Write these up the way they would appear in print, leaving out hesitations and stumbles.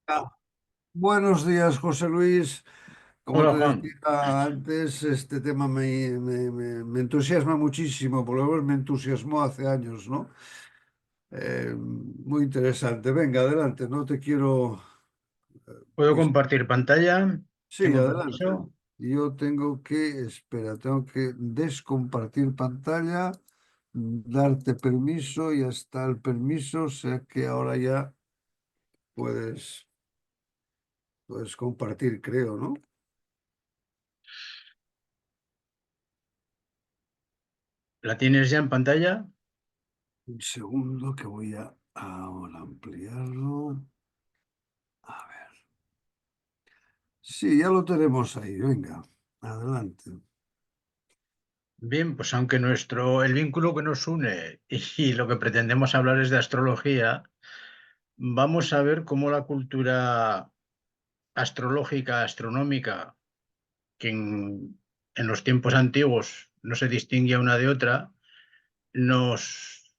Ah, buenos días, José Luis. Como Hola te decía Juan, antes, este tema me entusiasma muchísimo, por lo menos me entusiasmó hace años, ¿no? Muy interesante. Venga, adelante, no te quiero... ¿puedo dis- compartir pantalla? Sí, ¿Tengo adelante. permiso? Yo espera, tengo que descompartir pantalla, darte permiso, ya está el permiso, o sea que ahora ya puedes, puedes compartir, creo, ¿no? ¿La tienes ya en pantalla? Un segundo que voy a ahora ampliarlo. A ver. Sí, ya lo tenemos ahí. Venga, adelante. Bien, pues aunque el vínculo que nos une y lo que pretendemos hablar es de astrología, vamos a ver cómo la cultura astrológica, astronómica, que en los tiempos antiguos no se distinguía una de otra, nos,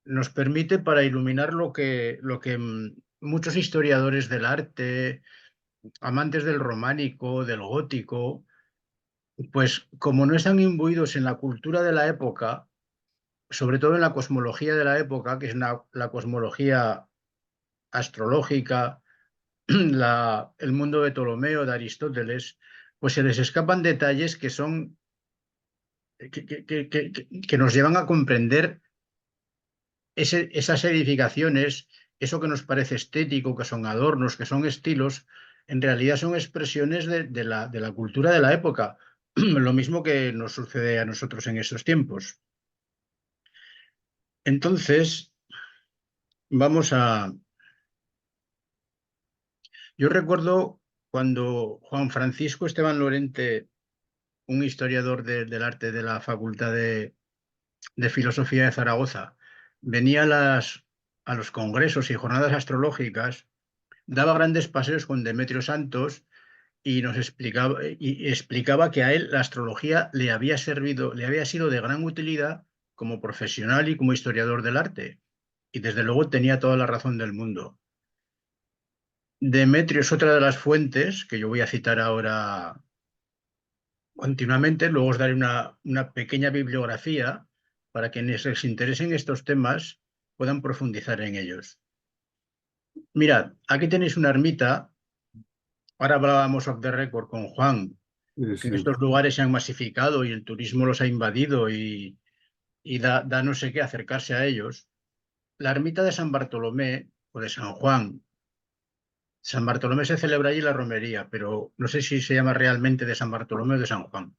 nos permite para iluminar lo que muchos historiadores del arte, amantes del románico, del gótico, pues como no están imbuidos en la cultura de la época, sobre todo en la cosmología de la época, que es la cosmología astrológica, el mundo de Ptolomeo, de Aristóteles, pues se les escapan detalles que son que nos llevan a comprender esas edificaciones, eso que nos parece estético, que son adornos, que son estilos, en realidad son expresiones de la cultura de la época. Lo mismo que nos sucede a nosotros en estos tiempos. Entonces, vamos a... Yo recuerdo cuando Juan Francisco Esteban Lorente, un historiador del arte de la Facultad de Filosofía de Zaragoza, venía a los congresos y jornadas astrológicas, daba grandes paseos con Demetrio Santos y nos explicaba que a él la astrología le había servido, le había sido de gran utilidad como profesional y como historiador del arte. Y desde luego tenía toda la razón del mundo. Demetrio es otra de las fuentes que yo voy a citar ahora continuamente, luego os daré una pequeña bibliografía para quienes les interesen estos temas puedan profundizar en ellos. Mirad, aquí tenéis una ermita, ahora hablábamos off the record con Juan, Sí, que en sí. estos lugares se han masificado y el turismo los ha invadido y da no sé qué acercarse a ellos. La ermita de San Bartolomé o de San Juan. San Bartolomé se celebra allí la romería, pero no sé si se llama realmente de San Bartolomé o de San Juan.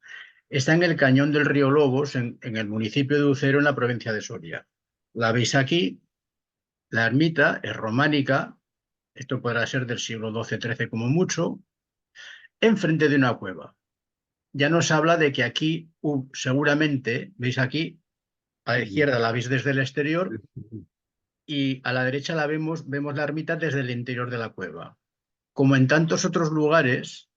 Está en el cañón del río Lobos, en el municipio de Ucero, en la provincia de Soria. La veis aquí, la ermita es románica, esto podrá ser del siglo XII-XIII como mucho, enfrente de una cueva. Ya nos habla de que aquí seguramente, veis aquí, a la izquierda la veis desde el exterior y a la derecha vemos la ermita desde el interior de la cueva. Como en tantos otros lugares,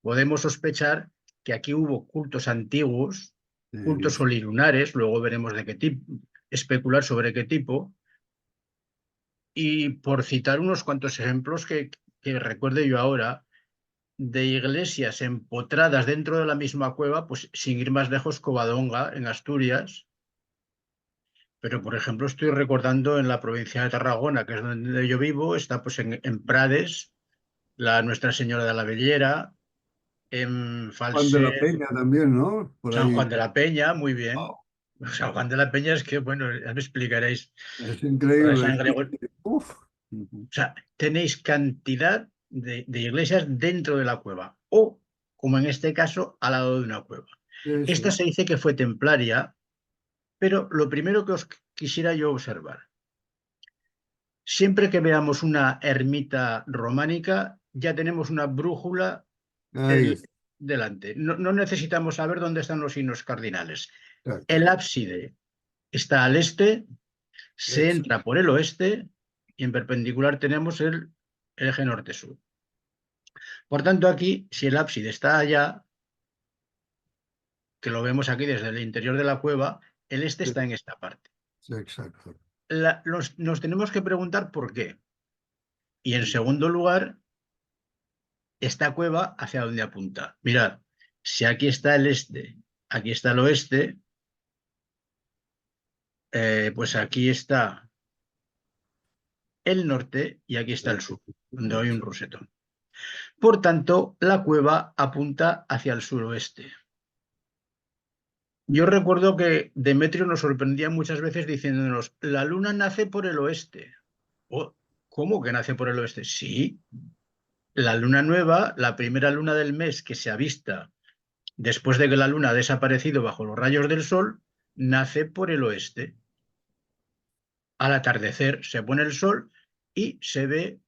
podemos sospechar que aquí hubo cultos antiguos, Sí, cultos sí. solilunares, luego veremos de qué tipo, especular sobre qué tipo, y por citar unos cuantos ejemplos que recuerde yo ahora, de iglesias empotradas dentro de la misma cueva, pues sin ir más lejos, Covadonga, en Asturias, pero por ejemplo estoy recordando en la provincia de Tarragona, que es donde yo vivo, está pues en Prades, la Nuestra Señora de la Bellera, en Juan de la Falset, Peña también, ¿no? Por San ahí. Juan de la Peña, muy bien. Wow, San Juan de la Peña es que, bueno, ya me explicaréis. es Lo de increíble. San Gregorio. Uf. Ujú. O sea, tenéis cantidad de iglesias dentro de la cueva o, como en este caso, al lado de una cueva. Sí, Esta sí. se dice que fue templaria, pero lo primero que os quisiera yo observar, siempre que veamos una ermita románica, ya tenemos una brújula Ahí eh, está. delante. No necesitamos saber dónde están los signos cardinales. Exacto. El ábside está al este, se Exacto. entra por el oeste y en perpendicular tenemos el eje norte-sur. Por tanto, aquí, si el ábside está allá, que lo vemos aquí desde el interior de la cueva, el este Sí, está en esta parte. sí, exacto. Nos tenemos que preguntar por qué. Y en segundo lugar, esta cueva hacia dónde apunta. Mirad, si aquí está el este, aquí está el oeste, pues aquí está el norte y aquí está el sur, donde hay un rosetón. Por tanto, la cueva apunta hacia el suroeste. Yo recuerdo que Demetrio nos sorprendía muchas veces diciéndonos, la luna nace por el oeste. Oh, ¿cómo que nace por el oeste? Sí, la luna nueva, la primera luna del mes que se avista después de que la luna ha desaparecido bajo los rayos del sol, nace por el oeste. Al atardecer se pone el sol y se ve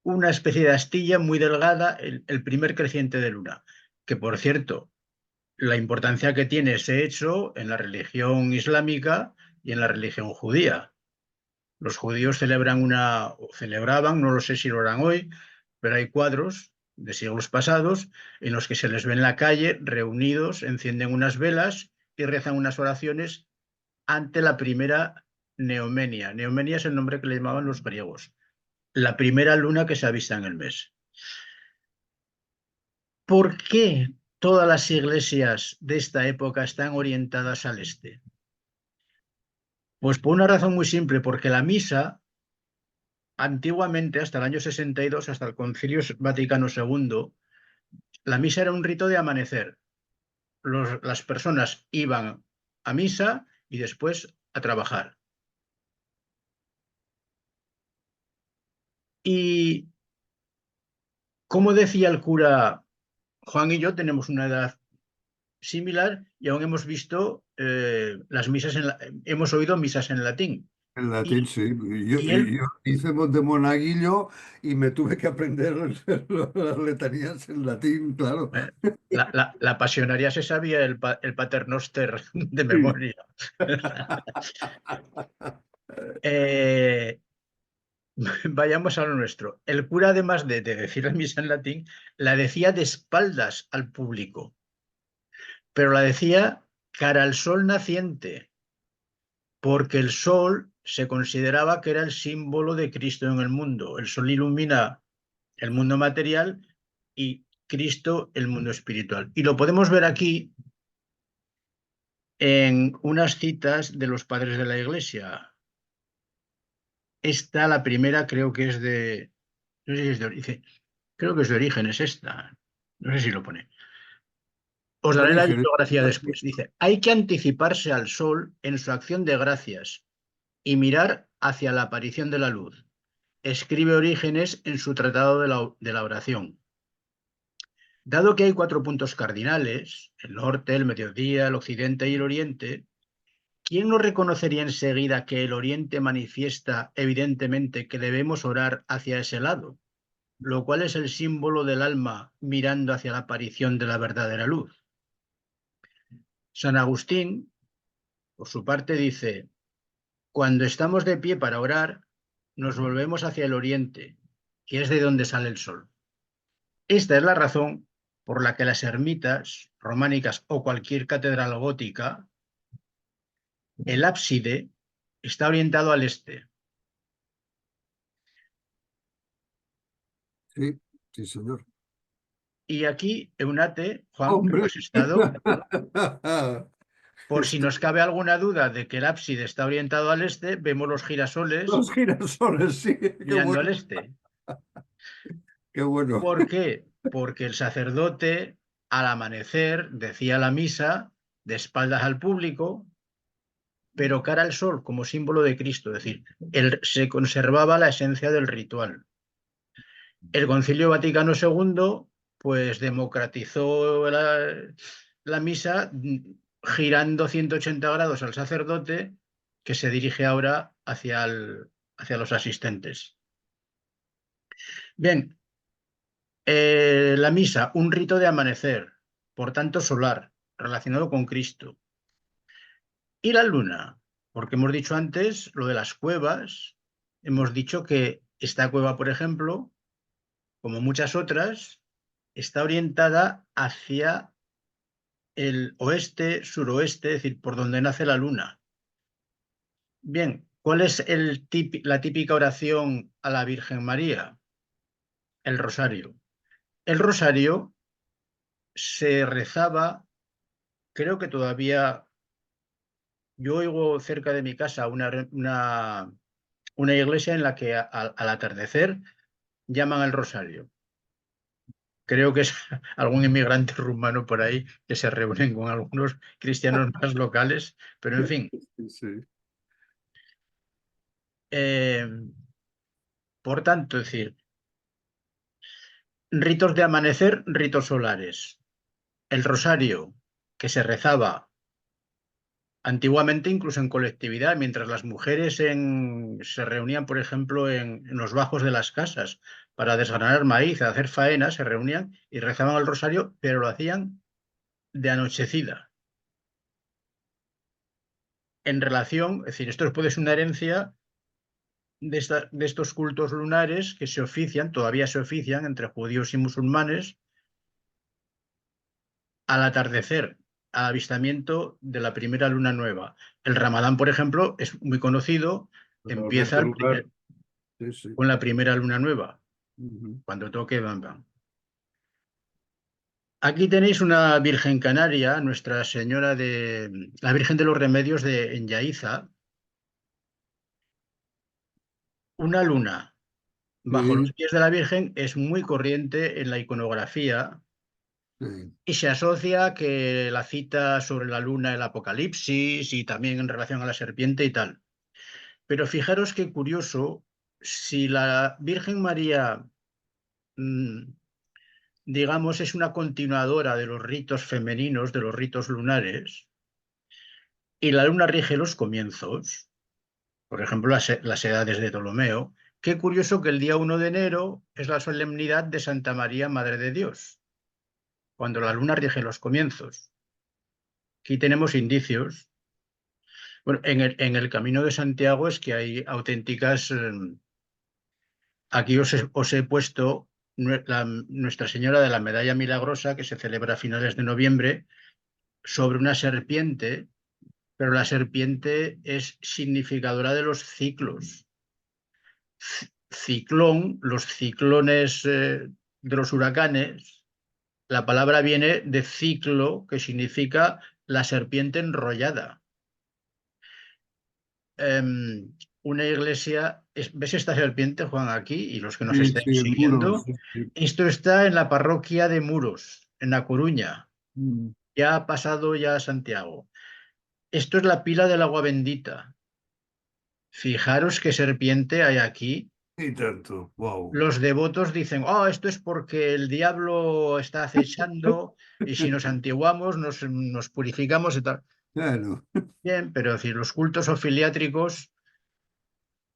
una especie de astilla muy delgada, el primer creciente de luna, que por cierto, la importancia que tiene ese hecho en la religión islámica y en la religión judía. Los judíos celebran o celebraban, no lo sé si lo harán hoy, pero hay cuadros de siglos pasados en los que se les ve en la calle reunidos, encienden unas velas y rezan unas oraciones ante la primera neomenia. Neomenia es el nombre que le llamaban los griegos, la primera luna que se avista en el mes. ¿Por qué todas las iglesias de esta época están orientadas al este? Pues por una razón muy simple, porque la misa, antiguamente, hasta el año 62, hasta el Concilio Vaticano II, la misa era un rito de amanecer. Las personas iban a misa y después a trabajar. Y como decía el cura, Juan y yo tenemos una edad similar y aún hemos visto las misas, hemos oído misas en latín. En latín, Y, sí. y él, Yo hice de monaguillo y me tuve que aprender las letanías en latín, claro. eh, la pasionaria se sabía el Paternoster de Sí. memoria. Eh, vayamos a lo nuestro. El cura, además de decir la misa en latín, la decía de espaldas al público, pero la decía cara al sol naciente, porque el sol se consideraba que era el símbolo de Cristo en el mundo. El sol ilumina el mundo material y Cristo el mundo espiritual. Y lo podemos ver aquí en unas citas de los padres de la Iglesia. Esta, la primera, creo que es de, no sé si es de origen, creo que es de Orígenes esta, no sé si lo pone. Os daré la Orígenes. bibliografía después. Dice, hay que anticiparse al sol en su acción de gracias y mirar hacia la aparición de la luz. Escribe Orígenes en su tratado de la oración. Dado que hay 4 puntos cardinales, el norte, el mediodía, el occidente y el oriente, ¿quién no reconocería enseguida que el oriente manifiesta evidentemente que debemos orar hacia ese lado, lo cual es el símbolo del alma mirando hacia la aparición de la verdadera luz? San Agustín, por su parte, dice, cuando estamos de pie para orar, nos volvemos hacia el oriente, que es de donde sale el sol. Esta es la razón por la que las ermitas románicas o cualquier catedral gótica, el ábside está orientado al este. Sí, sí, señor. Y aquí, Eunate, Juan, que tú Hombre. has estado, por si Esto- nos cabe alguna duda de que el ábside está orientado al este, vemos los girasoles Los girasoles, sí, qué mirando bueno, al este. qué bueno. ¿Por qué? Porque el sacerdote, al amanecer, decía la misa de espaldas al público, pero cara al sol, como símbolo de Cristo, es decir, se conservaba la esencia del ritual. El Concilio Vaticano II, pues democratizó la misa girando 180 grados al sacerdote, que se dirige ahora hacia los asistentes. Bien, la misa, un rito de amanecer, por tanto solar, relacionado con Cristo. Y la luna, porque hemos dicho antes lo de las cuevas, hemos dicho que esta cueva, por ejemplo, como muchas otras, está orientada hacia el oeste, suroeste, es decir, por donde nace la luna. Bien, ¿Cuál es la típica oración a la Virgen María? El rosario. El rosario se rezaba, creo que todavía, yo oigo cerca de mi casa una iglesia en la que al atardecer llaman al rosario. Creo que es algún inmigrante rumano por ahí que se reúnen con algunos cristianos más locales, pero en fin. Sí, sí. eh, por tanto, es decir, ritos de amanecer, ritos solares. El rosario, que se rezaba antiguamente incluso en colectividad, mientras las mujeres se reunían, por ejemplo, en los bajos de las casas para desgranar maíz, hacer faena, se reunían y rezaban el rosario, pero lo hacían de anochecida. En relación, es decir, esto puede ser una herencia de estos cultos lunares que se ofician, todavía se ofician entre judíos y musulmanes al atardecer, al avistamiento de la primera luna nueva. El Ramadán, por ejemplo, es muy conocido, El empieza movimiento lunar. Sí, sí. con la primera luna nueva, Ujú. cuando toque Bam Bam. Aquí tenéis una Virgen Canaria, Nuestra Señora la Virgen de los Remedios en Yaiza, una luna bajo los Sí, pies de la Virgen es muy corriente en la iconografía sí. y se asocia que la cita sobre la luna, el Apocalipsis y también en relación a la serpiente y tal. Pero fijaros qué curioso, si la Virgen María, mm, digamos, es una continuadora de los ritos femeninos, de los ritos lunares, y la luna rige los comienzos, por ejemplo, las edades de Ptolomeo, qué curioso que el día 1 de enero es la solemnidad de Santa María, Madre de Dios, cuando la luna rige los comienzos. Aquí tenemos indicios. Bueno, en el Camino de Santiago es que hay auténticas. Aquí os he puesto Nuestra Señora de la Medalla Milagrosa, que se celebra a finales de noviembre, sobre una serpiente, pero la serpiente es significadora de los ciclos. Ciclón, los ciclones de los huracanes, la palabra viene de ciclo, que significa la serpiente enrollada. Una iglesia, ¿ves esta serpiente, Juan, aquí? Y los que nos Sí, estén sí, el muro. siguiendo, Sí, sí. esto está en la parroquia de Muros, en La Coruña. Mm. Ya ha pasado ya a Santiago. Esto es la pila del agua bendita. Fijaros qué serpiente hay aquí. Y tanto. Wow. Los devotos dicen, oh, esto es porque el diablo está acechando y si nos antiguamos, nos purificamos y tal. Claro. Bien, pero es decir, los cultos ofiliátricos,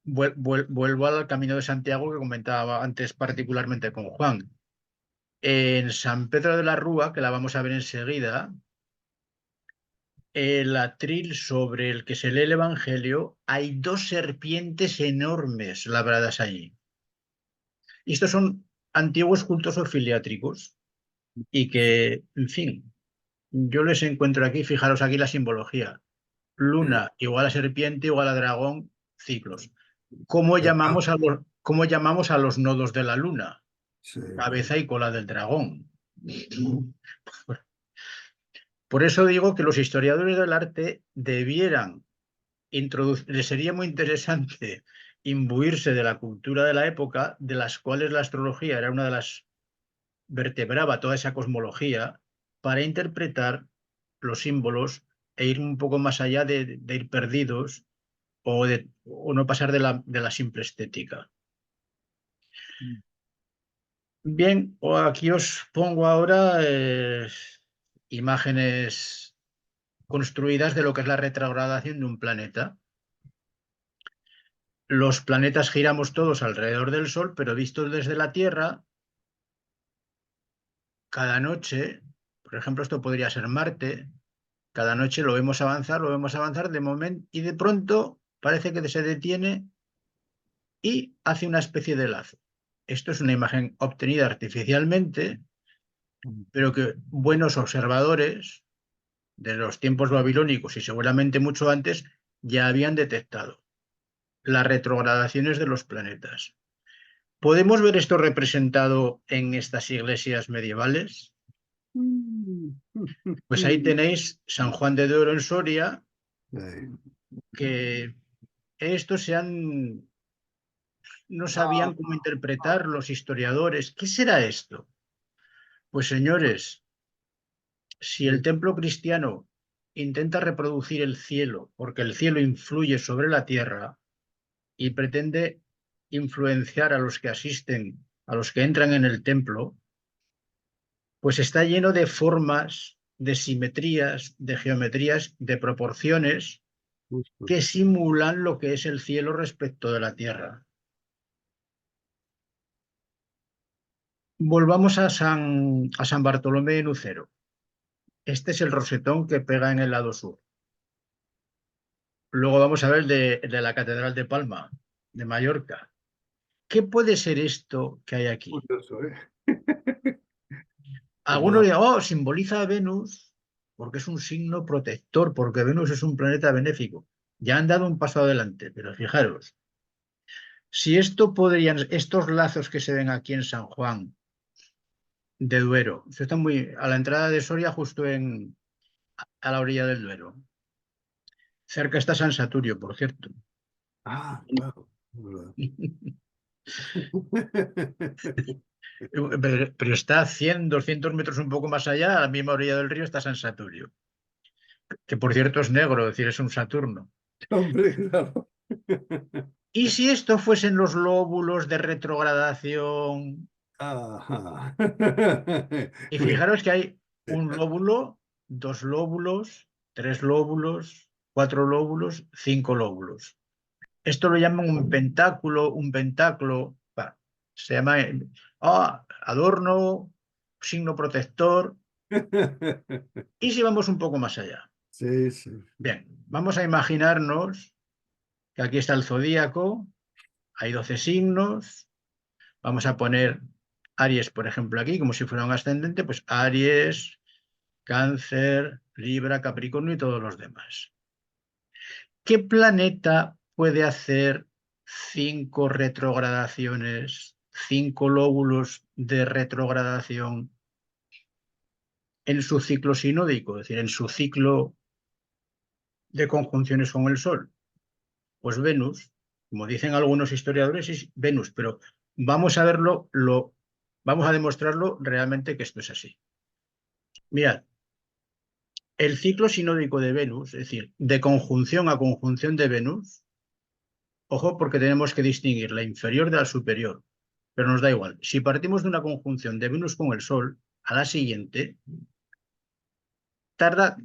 vuelvo al Camino de Santiago que comentaba antes particularmente con Juan. En San Pedro de la Rúa, que la vamos a ver enseguida, el atril sobre el que se lee el Evangelio, hay dos serpientes enormes labradas allí. Y estos son antiguos cultos ofiliátricos y que, en fin, yo les encuentro aquí, fijaros aquí la simbología. Sí. Luna igual a serpiente, igual a dragón, ciclos. Ah, ¿Cómo llamamos a los nodos de la luna? sí, bueno. Cabeza y cola del dragón. Por eso digo que los historiadores del arte debieran introducir, les sería muy interesante imbuirse de la cultura de la época, de las cuales la astrología era una de las vertebraba toda esa cosmología, para interpretar los símbolos e ir un poco más allá de ir perdidos o no pasar de la simple estética. Bien, aquí os pongo ahora imágenes construidas de lo que es la retrogradación de un planeta. Los planetas giramos todos alrededor del Sol, pero vistos desde la Tierra, cada noche, por ejemplo, esto podría ser Marte, cada noche lo vemos avanzar de momento y de pronto parece que se detiene y hace una especie de lazo. Esto es una imagen obtenida artificialmente, pero que buenos observadores de los tiempos babilónicos y seguramente mucho antes ya habían detectado. las retrogradaciones de los planetas. ¿Podemos ver esto representado en estas iglesias medievales? Pues ahí tenéis San Juan de Duero en Soria, que estos no sabían cómo interpretar los historiadores. ¿Qué será esto? Pues señores, si el templo cristiano intenta reproducir el cielo, porque el cielo influye sobre la tierra y pretende influenciar a los que asisten, a los que entran en el templo, pues está lleno de formas, de simetrías, de geometrías, de proporciones Justo. que simulan lo que es el cielo respecto de la tierra. Volvamos a San Bartolomé de Lucero. Este es el rosetón que pega en el lado sur. Luego vamos a ver el de la Catedral de Palma, de Mallorca. ¿Qué puede ser esto que hay aquí? Curioso, ¿eh? Algunos dirán, oh, simboliza a Venus porque es un signo protector, porque Venus es un planeta benéfico. Ya han dado un paso adelante, pero fijaros, si estos lazos que se ven aquí en San Juan de Duero, esto está muy a la entrada de Soria, justo a la orilla del Duero. Cerca está San Saturio, por cierto. Claro. Verdad. Pero está a 100, 200 metros un poco más allá, a la misma orilla del río, está San Saturio, que por cierto es negro, es decir, es un Saturno. Hombre, claro. ¿Y si esto fuesen los lóbulos de retrogradación? Ajá. Y Muy fijaros que hay un lóbulo, dos lóbulos, tres lóbulos, cuatro lóbulos, cinco lóbulos. Esto lo llaman un pentáculo, se llama adorno, signo protector. ¿Y si vamos un poco más allá? Sí, sí. Bien, vamos a imaginarnos que aquí está el zodíaco, hay 12 signos, vamos a poner Aries, por ejemplo, aquí, como si fuera un ascendente, pues Aries, Cáncer, Libra, Capricornio y todos los demás. ¿Qué planeta puede hacer 5 retrogradaciones, 5 lóbulos de retrogradación en su ciclo sinódico, es decir, en su ciclo de conjunciones con el Sol? Pues Venus, como dicen algunos historiadores, es Venus, pero vamos a verlo, vamos a demostrarlo realmente que esto es así. Mirad, el ciclo sinódico de Venus, es decir, de conjunción a conjunción de Venus, ojo porque tenemos que distinguir la inferior de la superior, pero nos da igual. Si partimos de una conjunción de Venus con el Sol, a la siguiente tarda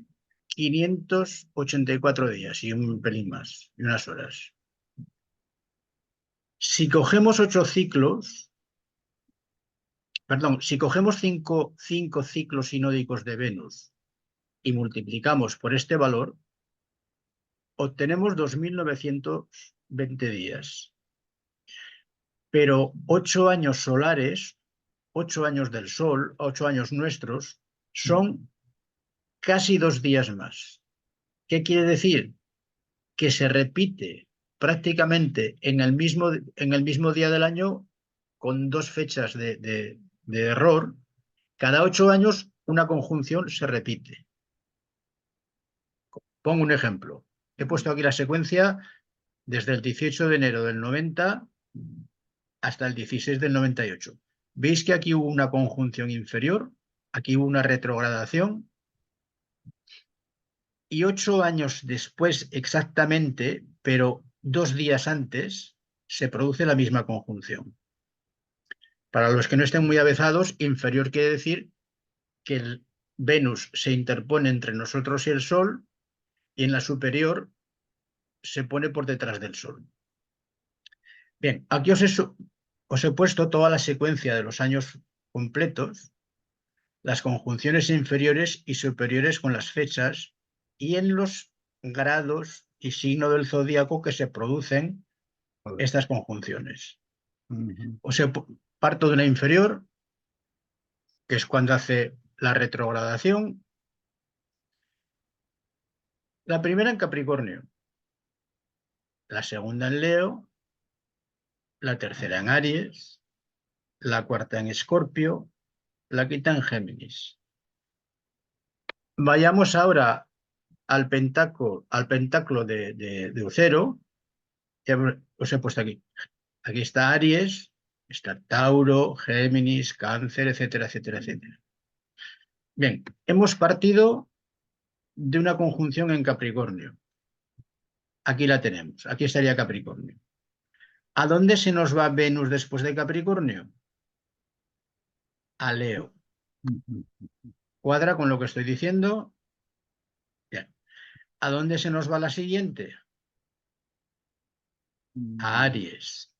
584 días y un pelín más, y unas horas. Si cogemos 8 ciclos, perdón, si cogemos 5 ciclos sinódicos de Venus y multiplicamos por este valor, obtenemos 2.920 días. Pero 8 años solares, 8 años del Sol, 8 años nuestros, son casi 2 días más. ¿Qué quiere decir? Que se repite prácticamente en el mismo día del año, con 2 fechas de error. Cada 8 años una conjunción se repite. Pongo un ejemplo. He puesto aquí la secuencia desde el 18 de enero del 90 hasta el 16 del 98. ¿Veis que aquí hubo una conjunción inferior? Aquí hubo una retrogradación. Y 8 años después exactamente, pero 2 días antes, se produce la misma conjunción. Para los que no estén muy avezados, inferior quiere decir que el Venus se interpone entre nosotros y el Sol, y en la superior se pone por detrás del Sol. Bien, aquí os he puesto toda la secuencia de los años completos, las conjunciones inferiores y superiores con las fechas y en los grados y signo del zodíaco que se producen Vale. estas conjunciones. Ujú. Parto de una inferior, que es cuando hace la retrogradación. La primera en Capricornio. la segunda en Leo, la tercera en Aries, la cuarta en Escorpio, la quinta en Géminis. Vayamos ahora al pentáculo de Ucero. Ya os he puesto aquí. Aquí está Aries, está Tauro, Géminis, Cáncer, etcétera, etcétera, etcétera. Bien, hemos partido de una conjunción en Capricornio. Aquí la tenemos, aquí estaría Capricornio. ¿A dónde se nos va Venus después de Capricornio? A Leo. ¿Cuadra con lo que estoy diciendo? Bien. ¿A dónde se nos va la siguiente? A Aries.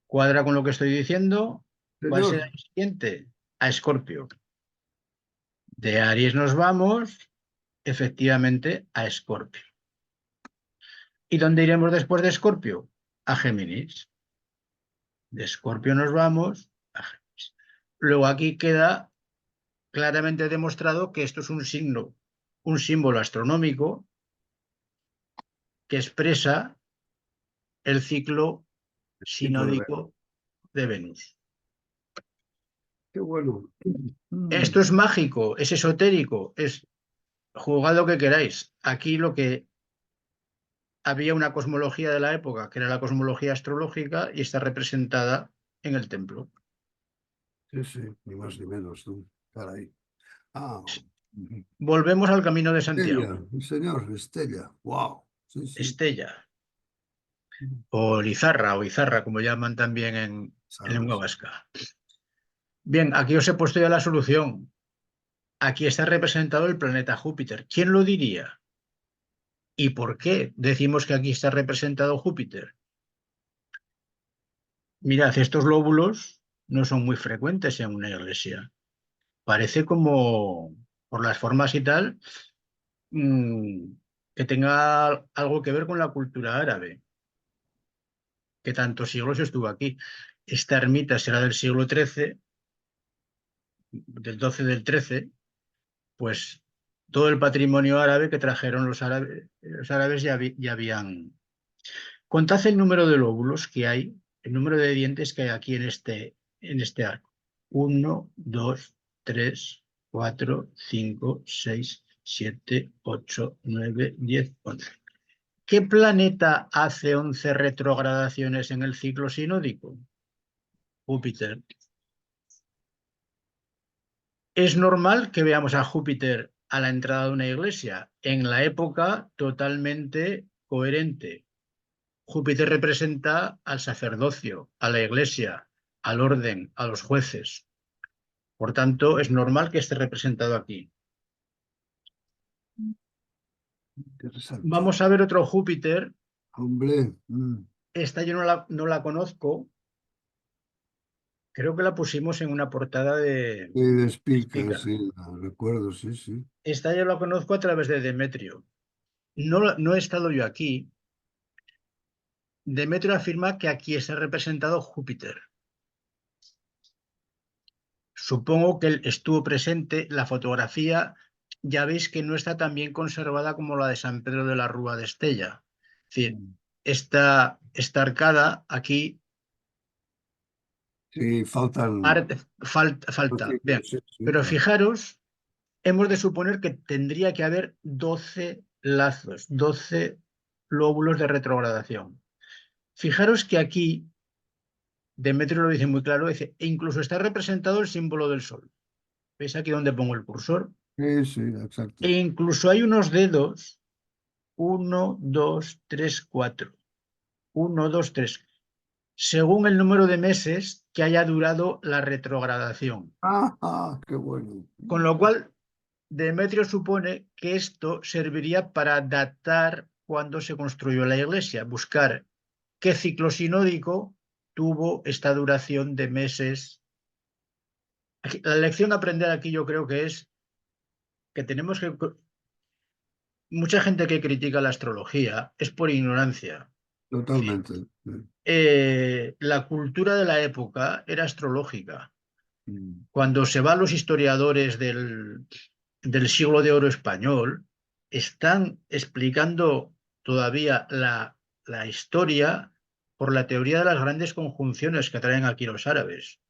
¿Cuadra con lo que estoy diciendo? ¿Cuál será Señor, el siguiente? A Escorpio. De Aries nos vamos, efectivamente, a Escorpio. ¿Y dónde iremos después de Escorpio? A Géminis. De Escorpio nos vamos a Géminis. Luego aquí queda claramente demostrado que esto es un signo, un símbolo astronómico que expresa el ciclo tipo de ver. sinódico de Venus. Qué bueno. Esto es mágico, es esotérico, es jugad lo que queráis. Aquí lo que había una cosmología de la época, que era la cosmología astrológica, y está representada en el templo. Sí, sí, ni más ni menos, ¿no? Caray. Ah, Volvemos al Camino de Estella, Santiago. señor, Estella. Wow. Sí, sí. Estella, o Lizarra, o Izarra, como llaman también en lengua Sabes. vasca. Bien, aquí os he puesto ya la solución. Aquí está representado el planeta Júpiter. ¿Quién lo diría? ¿Y por qué decimos que aquí está representado Júpiter? Mirad, estos lóbulos no son muy frecuentes en una iglesia. Parece como, por las formas y tal, mm, que tenga algo que ver con la cultura árabe, que tantos siglos estuvo aquí. Esta ermita será del siglo XIII, del 12 del 13, pues todo el patrimonio árabe que trajeron los árabes ya habían. Contad el número de lóbulos que hay, el número de dientes que hay aquí en este arco. 1, 2, 3, 4, 5, 6, 7, 8, 9, 10, 11. ¿Qué planeta hace 11 retrogradaciones en el ciclo sinódico? Júpiter. ¿Es normal que veamos a Júpiter a la entrada de una iglesia? En la época, totalmente coherente. Júpiter representa al sacerdocio, a la iglesia, al orden, a los jueces. Por tanto, es normal que esté representado aquí. Interesante. Vamos a ver otro Júpiter. Hombre, Esta yo no la conozco. Creo que la pusimos en una portada de qué despica, Spica. sí, la recuerdo, sí, sí. Esta yo la conozco a través de Demetrio. No he estado yo aquí. Demetrio afirma que aquí está representado Júpiter. Supongo que él estuvo presente. La fotografía, ya veis que no está tan bien conservada como la de San Pedro de la Rúa de Estella. Es decir, esta arcada aquí Sí, faltan. falta. Bien, Sí, sí, pero claro. fijaros, hemos de suponer que tendría que haber 12 lazos, 12 lóbulos de retrogradación. Fijaros que aquí Demetrio lo dice muy claro, dice, e incluso está representado el símbolo del sol. ¿Veis aquí donde pongo el cursor? Sí, sí, E exacto. incluso hay unos dedos, 1, 2, 3, 4. 1, 2, 3. Según el número de meses que haya durado la retrogradación. Qué bueno. Con lo cual, Demetrio supone que esto serviría para datar cuándo se construyó la iglesia, buscar qué ciclo sinódico tuvo esta duración de meses. La lección a aprender aquí yo creo que es que tenemos que... Mucha gente que critica la astrología es por ignorancia. Totalmente. Sí. La cultura de la época era astrológica. Mm. Cuando se van los historiadores del siglo de oro español, están explicando todavía la historia por la teoría de las grandes conjunciones que traen aquí los árabes.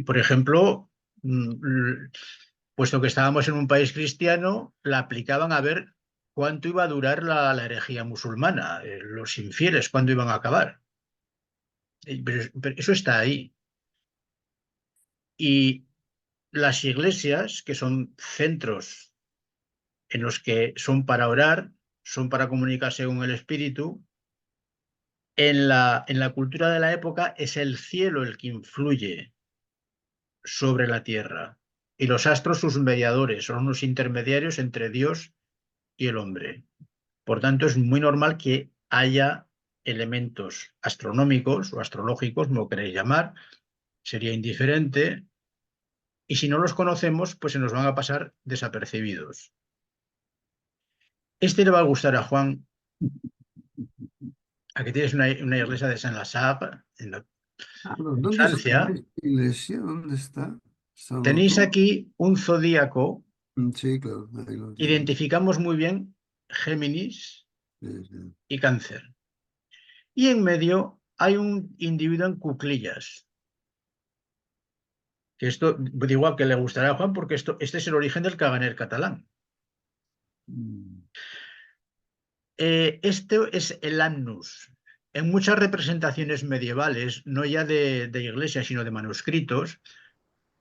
Por ejemplo, puesto que estábamos en un país cristiano, la aplicaban a ver cuánto iba a durar la herejía musulmana, los infieles, cuándo iban a acabar. Pero eso está ahí. Y las iglesias, que son centros en los que son para orar, son para comunicarse con el Espíritu, en la cultura de la época es el cielo el que influye sobre la tierra. Y los astros sus mediadores, son unos intermediarios entre Dios y el hombre. Por tanto, es muy normal que haya elementos astronómicos o astrológicos, como queréis llamar, sería indiferente, y si no los conocemos, pues se nos van a pasar desapercibidos. Este le va a gustar a Juan. Aquí tienes una iglesia de Saint-Lazare, Ah, en ¿dónde está Francia. esta iglesia? ¿Dónde está? Tenéis ¿Salvatore? aquí un zodíaco, Sí, claro, ahí lo tienes. identificamos muy bien Géminis Sí, sí. y Cáncer. Y en medio hay un individuo en cuclillas, que esto, digo igual que le gustará a Juan, porque este es el origen del Caganer catalán. Mm. Este es el annus. En muchas representaciones medievales, no ya de iglesias, sino de manuscritos,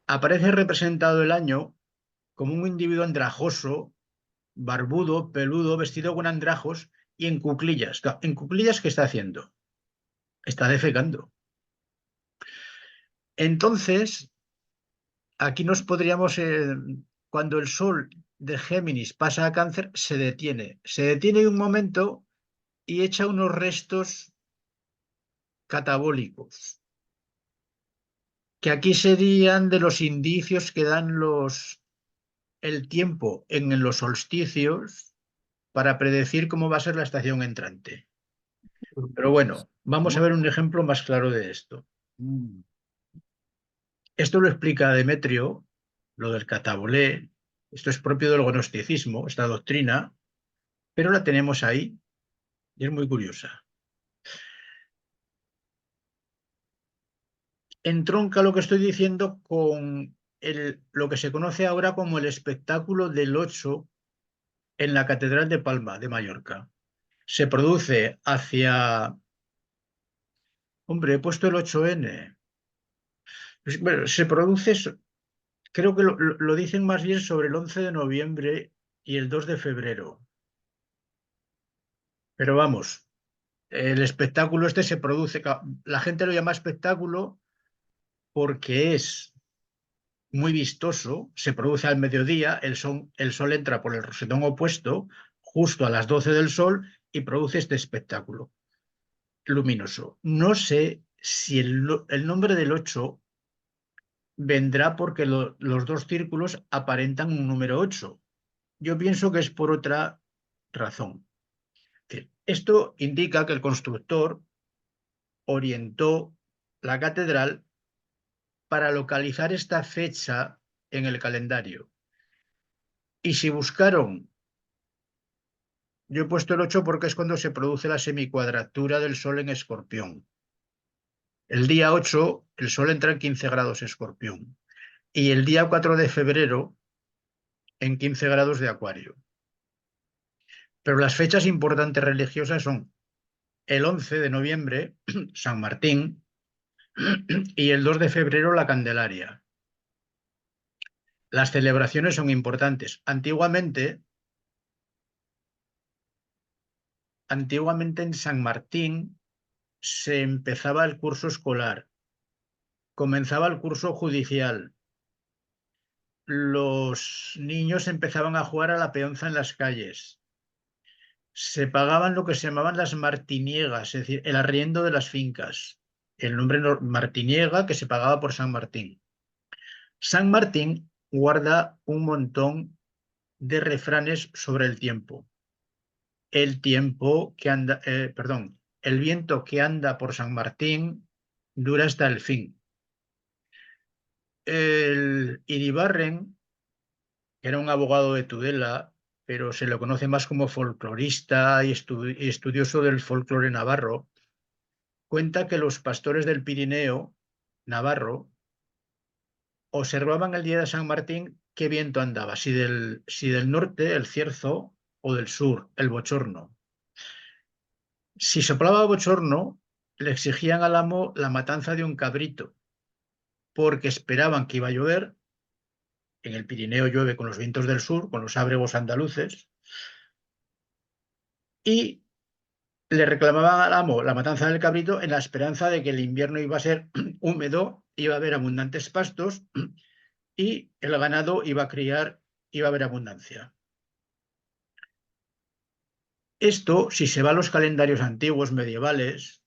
aparece representado el año como un individuo andrajoso, barbudo, peludo, vestido con andrajos y en cuclillas. ¿En cuclillas qué está haciendo? Está defecando. Entonces, aquí nos podríamos, cuando el Sol de Géminis pasa a Cáncer, se detiene. Se detiene un momento y echa unos restos catabólicos, que aquí serían de los indicios que dan el tiempo en los solsticios para predecir cómo va a ser la estación entrante. Pero bueno, vamos a ver un ejemplo más claro de esto. Mm. Esto lo explica Demetrio, lo del catabolé. Esto es propio del gnosticismo, esta doctrina, pero la tenemos ahí y es muy curiosa. Entronca lo que estoy diciendo con lo que se conoce ahora como el espectáculo del 8 en la Catedral de Palma de Mallorca. Se produce hacia... Hombre, he puesto el 8N. Bueno, se produce, creo que lo dicen más bien sobre el 11 de noviembre y el 2 de febrero. Pero vamos, el espectáculo este se produce, la gente lo llama espectáculo porque es muy vistoso, se produce al mediodía, el sol entra por el rosetón opuesto, justo a las 12 del sol, y produce este espectáculo luminoso. No sé si el nombre del 8 vendrá porque los dos círculos aparentan un número 8. Yo pienso que es por otra razón. Esto indica que el constructor orientó la catedral para localizar esta fecha en el calendario. Y si buscaron, yo he puesto el 8 porque es cuando se produce la semicuadratura del Sol en Escorpión. El día 8, el Sol entra en 15 grados Escorpión. Y el día 4 de febrero, en 15 grados de Acuario. Pero las fechas importantes religiosas son el 11 de noviembre, San Martín, y el 2 de febrero, la Candelaria. Las celebraciones son importantes. Antiguamente en San Martín se empezaba el curso escolar, comenzaba el curso judicial, los niños empezaban a jugar a la peonza en las calles, se pagaban lo que se llamaban las martiniegas, es decir, el arriendo de las fincas, el nombre martiniega que se pagaba por San Martín. San Martín guarda un montón de refranes sobre el tiempo. El tiempo que anda, perdón, el viento que anda por San Martín dura hasta el fin. El Iribarren, que era un abogado de Tudela, pero se lo conoce más como folclorista y estudioso del folclore navarro, cuenta que los pastores del Pirineo navarro observaban el día de San Martín qué viento andaba, si del norte, el cierzo, o del sur, el bochorno. Si soplaba bochorno, le exigían al amo la matanza de un cabrito, porque esperaban que iba a llover. En el Pirineo llueve con los vientos del sur, con los ábregos andaluces, y le reclamaban al amo la matanza del cabrito en la esperanza de que el invierno iba a ser húmedo, iba a haber abundantes pastos y el ganado iba a criar, iba a haber abundancia. Esto, si se va a los calendarios antiguos medievales,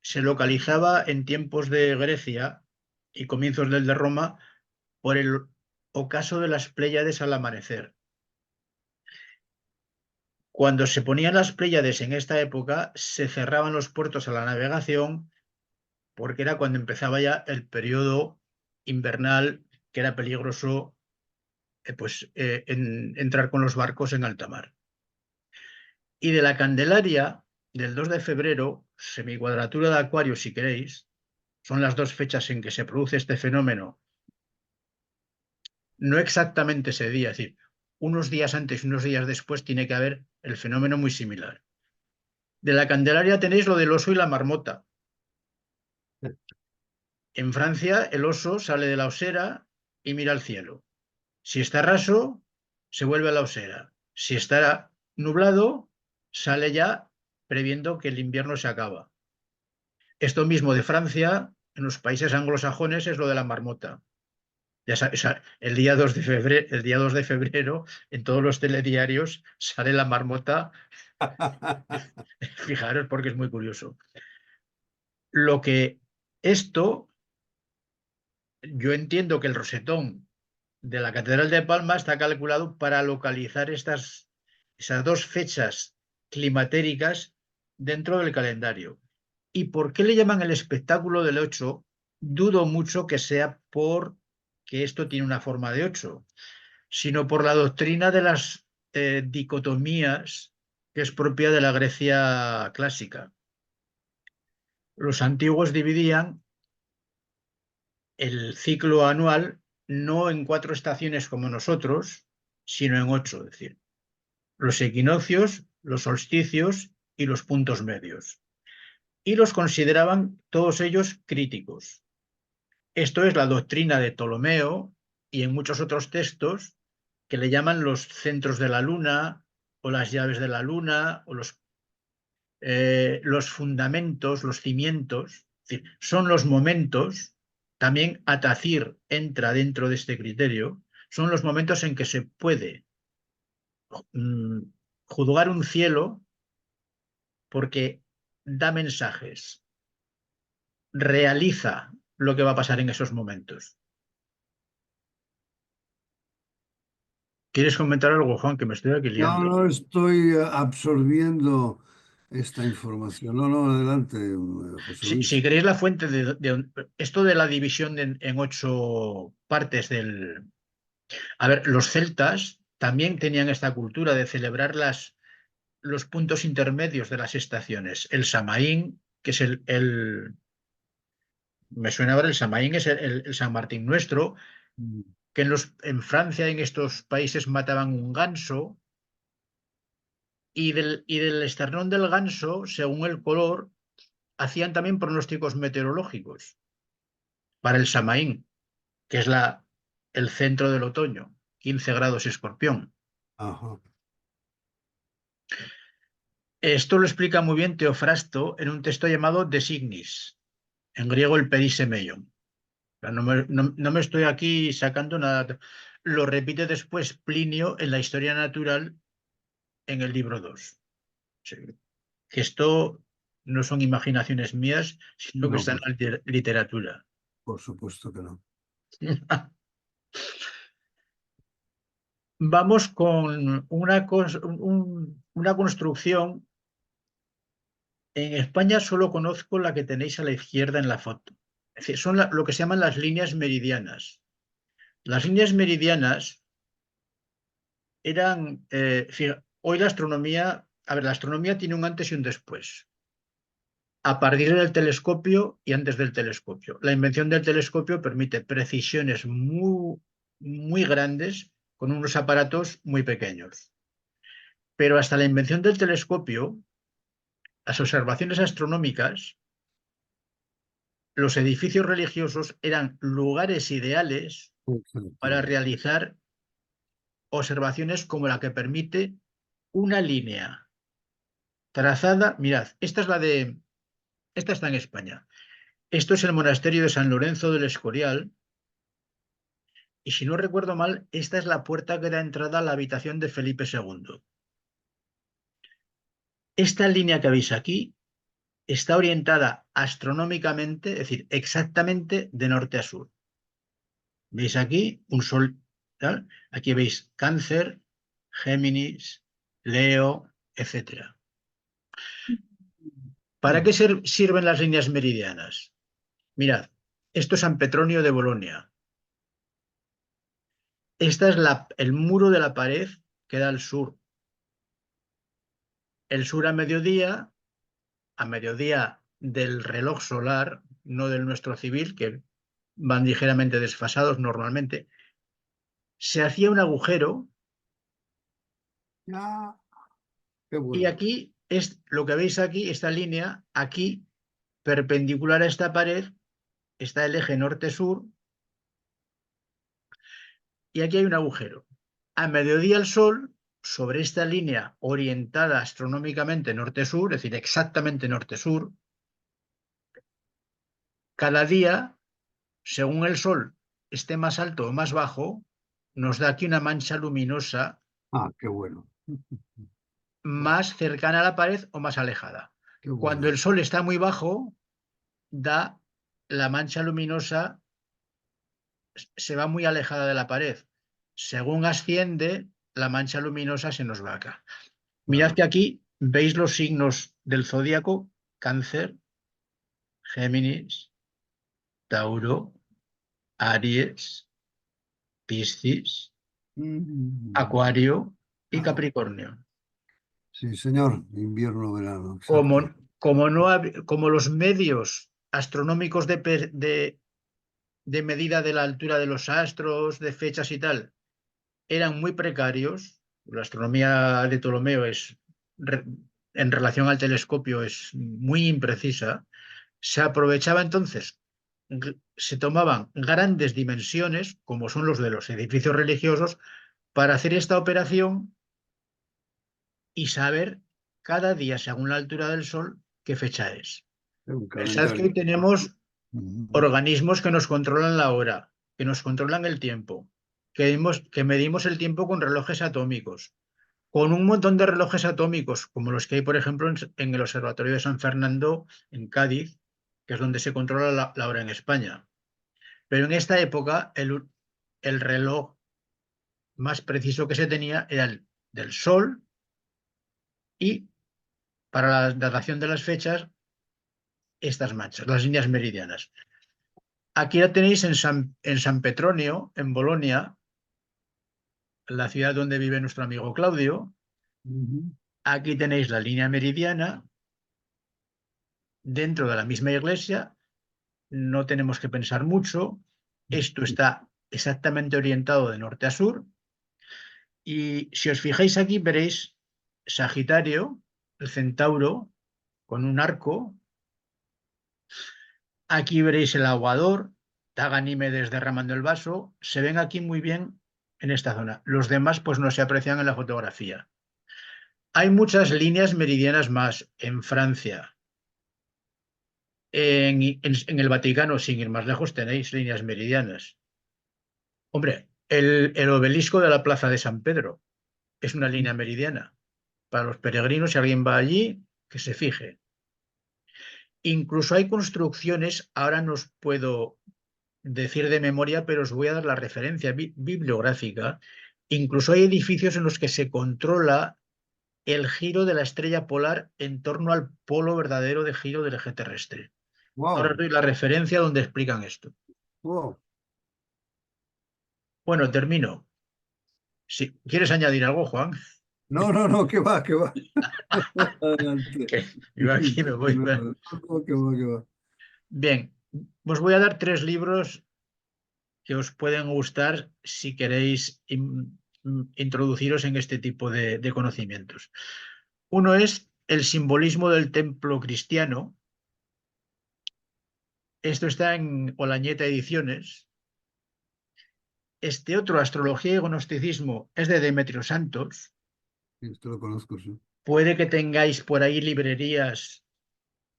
se localizaba en tiempos de Grecia y comienzos del de Roma por el ocaso de las Pléyades al amanecer. Cuando se ponían las Pléyades en esta época, se cerraban los puertos a la navegación porque era cuando empezaba ya el periodo invernal, que era peligroso entrar con los barcos en alta mar. Y de la Candelaria, del 2 de febrero, semicuadratura de Acuario, si queréis, son las dos fechas en que se produce este fenómeno. No exactamente ese día, es decir, unos días antes y unos días después tiene que haber el fenómeno muy similar. De la Candelaria tenéis lo del oso y la marmota. En Francia, el oso sale de la osera y mira al cielo. Si está raso, se vuelve a la osera. Si está nublado, sale ya previendo que el invierno se acaba. Esto mismo de Francia, en los países anglosajones, es lo de la marmota. Ya sabes, el día 2 de febrero, en todos los telediarios sale la marmota. Fijaros porque es muy curioso. Lo que esto, yo entiendo que el rosetón de la Catedral de Palma está calculado para localizar esas dos fechas climatéricas dentro del calendario. ¿Y por qué le llaman el espectáculo del 8? Dudo mucho que sea por que esto tiene una forma de 8, sino por la doctrina de las dicotomías que es propia de la Grecia clásica. Los antiguos dividían el ciclo anual no en 4 estaciones como nosotros, sino en 8, es decir, los equinoccios, los solsticios y los puntos medios. Y los consideraban todos ellos críticos. Esto es la doctrina de Ptolomeo y en muchos otros textos que le llaman los centros de la luna o las llaves de la luna o los fundamentos, los cimientos. Es decir, son los momentos, también Atacir entra dentro de este criterio, son los momentos en que se puede juzgar un cielo porque da mensajes, realiza lo que va a pasar en esos momentos. ¿Quieres comentar algo, Juan? Que me estoy aquí No, liando. no estoy absorbiendo esta información. No, no, adelante, José Si Luis. queréis la fuente de esto de la división en 8 partes del... A ver, los celtas también tenían esta cultura de celebrar los puntos intermedios de las estaciones. El Samaín, que es me suena ahora, el Samaín es el San Martín nuestro, Mm. que en Francia, en estos países, mataban un ganso y del esternón del ganso, según el color, hacían también pronósticos meteorológicos para el Samaín, que es el centro del otoño, 15 grados Escorpión. Ajá. Esto lo explica muy bien Teofrasto en un texto llamado De Signis, en griego el Perisemeion. No me estoy aquí sacando nada. Lo repite después Plinio en la Historia Natural en el libro 2. Sí. Que esto no son imaginaciones mías, sino que No, está en la literatura. por supuesto que no. Vamos con una construcción. En España solo conozco la que tenéis a la izquierda en la foto. Es decir, son lo que se llaman las líneas meridianas. Las líneas meridianas eran, hoy la astronomía, a ver, la astronomía tiene un antes y un después. A partir del telescopio y antes del telescopio. La invención del telescopio permite precisiones muy grandes con unos aparatos muy pequeños. Pero hasta la invención del telescopio, las observaciones astronómicas, los edificios religiosos eran lugares ideales para Exactamente. realizar observaciones como la que permite una línea trazada. Mirad, esta está en España. Esto es el monasterio de San Lorenzo del Escorial. Y si no recuerdo mal, esta es la puerta que da entrada a la habitación de Felipe II. Esta línea que veis aquí está orientada astronómicamente, es decir, exactamente de norte a sur. ¿Veis aquí un sol? ¿Tal? Aquí veis Cáncer, Géminis, Leo, etcétera. ¿Para qué sirven las líneas meridianas? Mirad, esto es San Petronio de Bolonia. Este es el muro de la pared que da al sur. El sur a mediodía del reloj solar, no del nuestro civil, que van ligeramente desfasados normalmente, se hacía un agujero Ah, qué y bueno. aquí es lo que veis aquí, esta línea, aquí, perpendicular a esta pared, está el eje norte-sur y aquí hay un agujero. A mediodía el sol, sobre esta línea orientada astronómicamente norte-sur, es decir, exactamente norte-sur, cada día, según el sol esté más alto o más bajo, nos da aquí una mancha luminosa Ah, qué bueno. Oh, más cercana a la pared o más alejada. qué Cuando bueno. el sol está muy bajo, da la mancha luminosa, se va muy alejada de la pared. Según asciende, la mancha luminosa se nos va acá. Mirad Claro. que aquí veis los signos del zodíaco: Cáncer, Géminis, Tauro, Aries, Piscis, Mm. Acuario y Ah, Capricornio. sí, señor. Invierno, verano, Como, exacto. como los medios astronómicos de medida de la altura de los astros, de fechas y tal, eran muy precarios. La astronomía de Ptolomeo en relación al telescopio es muy imprecisa. Se aprovechaba entonces, se tomaban grandes dimensiones, como son los de los edificios religiosos, para hacer esta operación y saber cada día, según la altura del sol, qué fecha es. Es un Pensad que hoy calendario. tenemos Mm. organismos que nos controlan la hora, que nos controlan el tiempo, que medimos el tiempo con relojes atómicos, con un montón de relojes atómicos, como los que hay, por ejemplo, en el Observatorio de San Fernando, en Cádiz, que es donde se controla la hora en España. Pero en esta época, el reloj más preciso que se tenía era el del Sol y, para la datación de las fechas, estas manchas, las líneas meridianas. Aquí la tenéis en San Petronio, en Bolonia, la ciudad donde vive nuestro amigo Claudio. Ujú. Aquí tenéis la línea meridiana dentro de la misma iglesia. No tenemos que pensar mucho. Esto está exactamente orientado de norte a sur. Y si os fijáis aquí, veréis Sagitario, el centauro, con un arco. Aquí veréis el aguador, Taganimedes derramando el vaso. Se ven aquí muy bien en esta zona. Los demás pues no se aprecian en la fotografía. Hay muchas líneas meridianas más en Francia. En el Vaticano, sin ir más lejos, tenéis líneas meridianas. Hombre, el obelisco de la Plaza de San Pedro es una línea meridiana. Para los peregrinos, si alguien va allí, que se fije. Incluso hay construcciones, ahora no os puedo decir de memoria, pero os voy a dar la referencia bibliográfica. Incluso hay edificios en los que se controla el giro de la estrella polar en torno al polo verdadero de giro del eje terrestre. Ahora os Wow, doy la referencia donde explican esto. wow. Bueno, termino. Si quieres añadir algo, Juan, No, no, no, que va, que va. Adelante. que yo aquí me voy. No, no, que va, que va. Bien, os voy a dar tres libros que os pueden gustar si queréis introduciros en este tipo de conocimientos. Uno es El simbolismo del templo cristiano. Esto está en Olañeta Ediciones. Este otro, Astrología y Gnosticismo, es de Demetrio Santos. Esto lo conozco, sí. Puede que tengáis por ahí librerías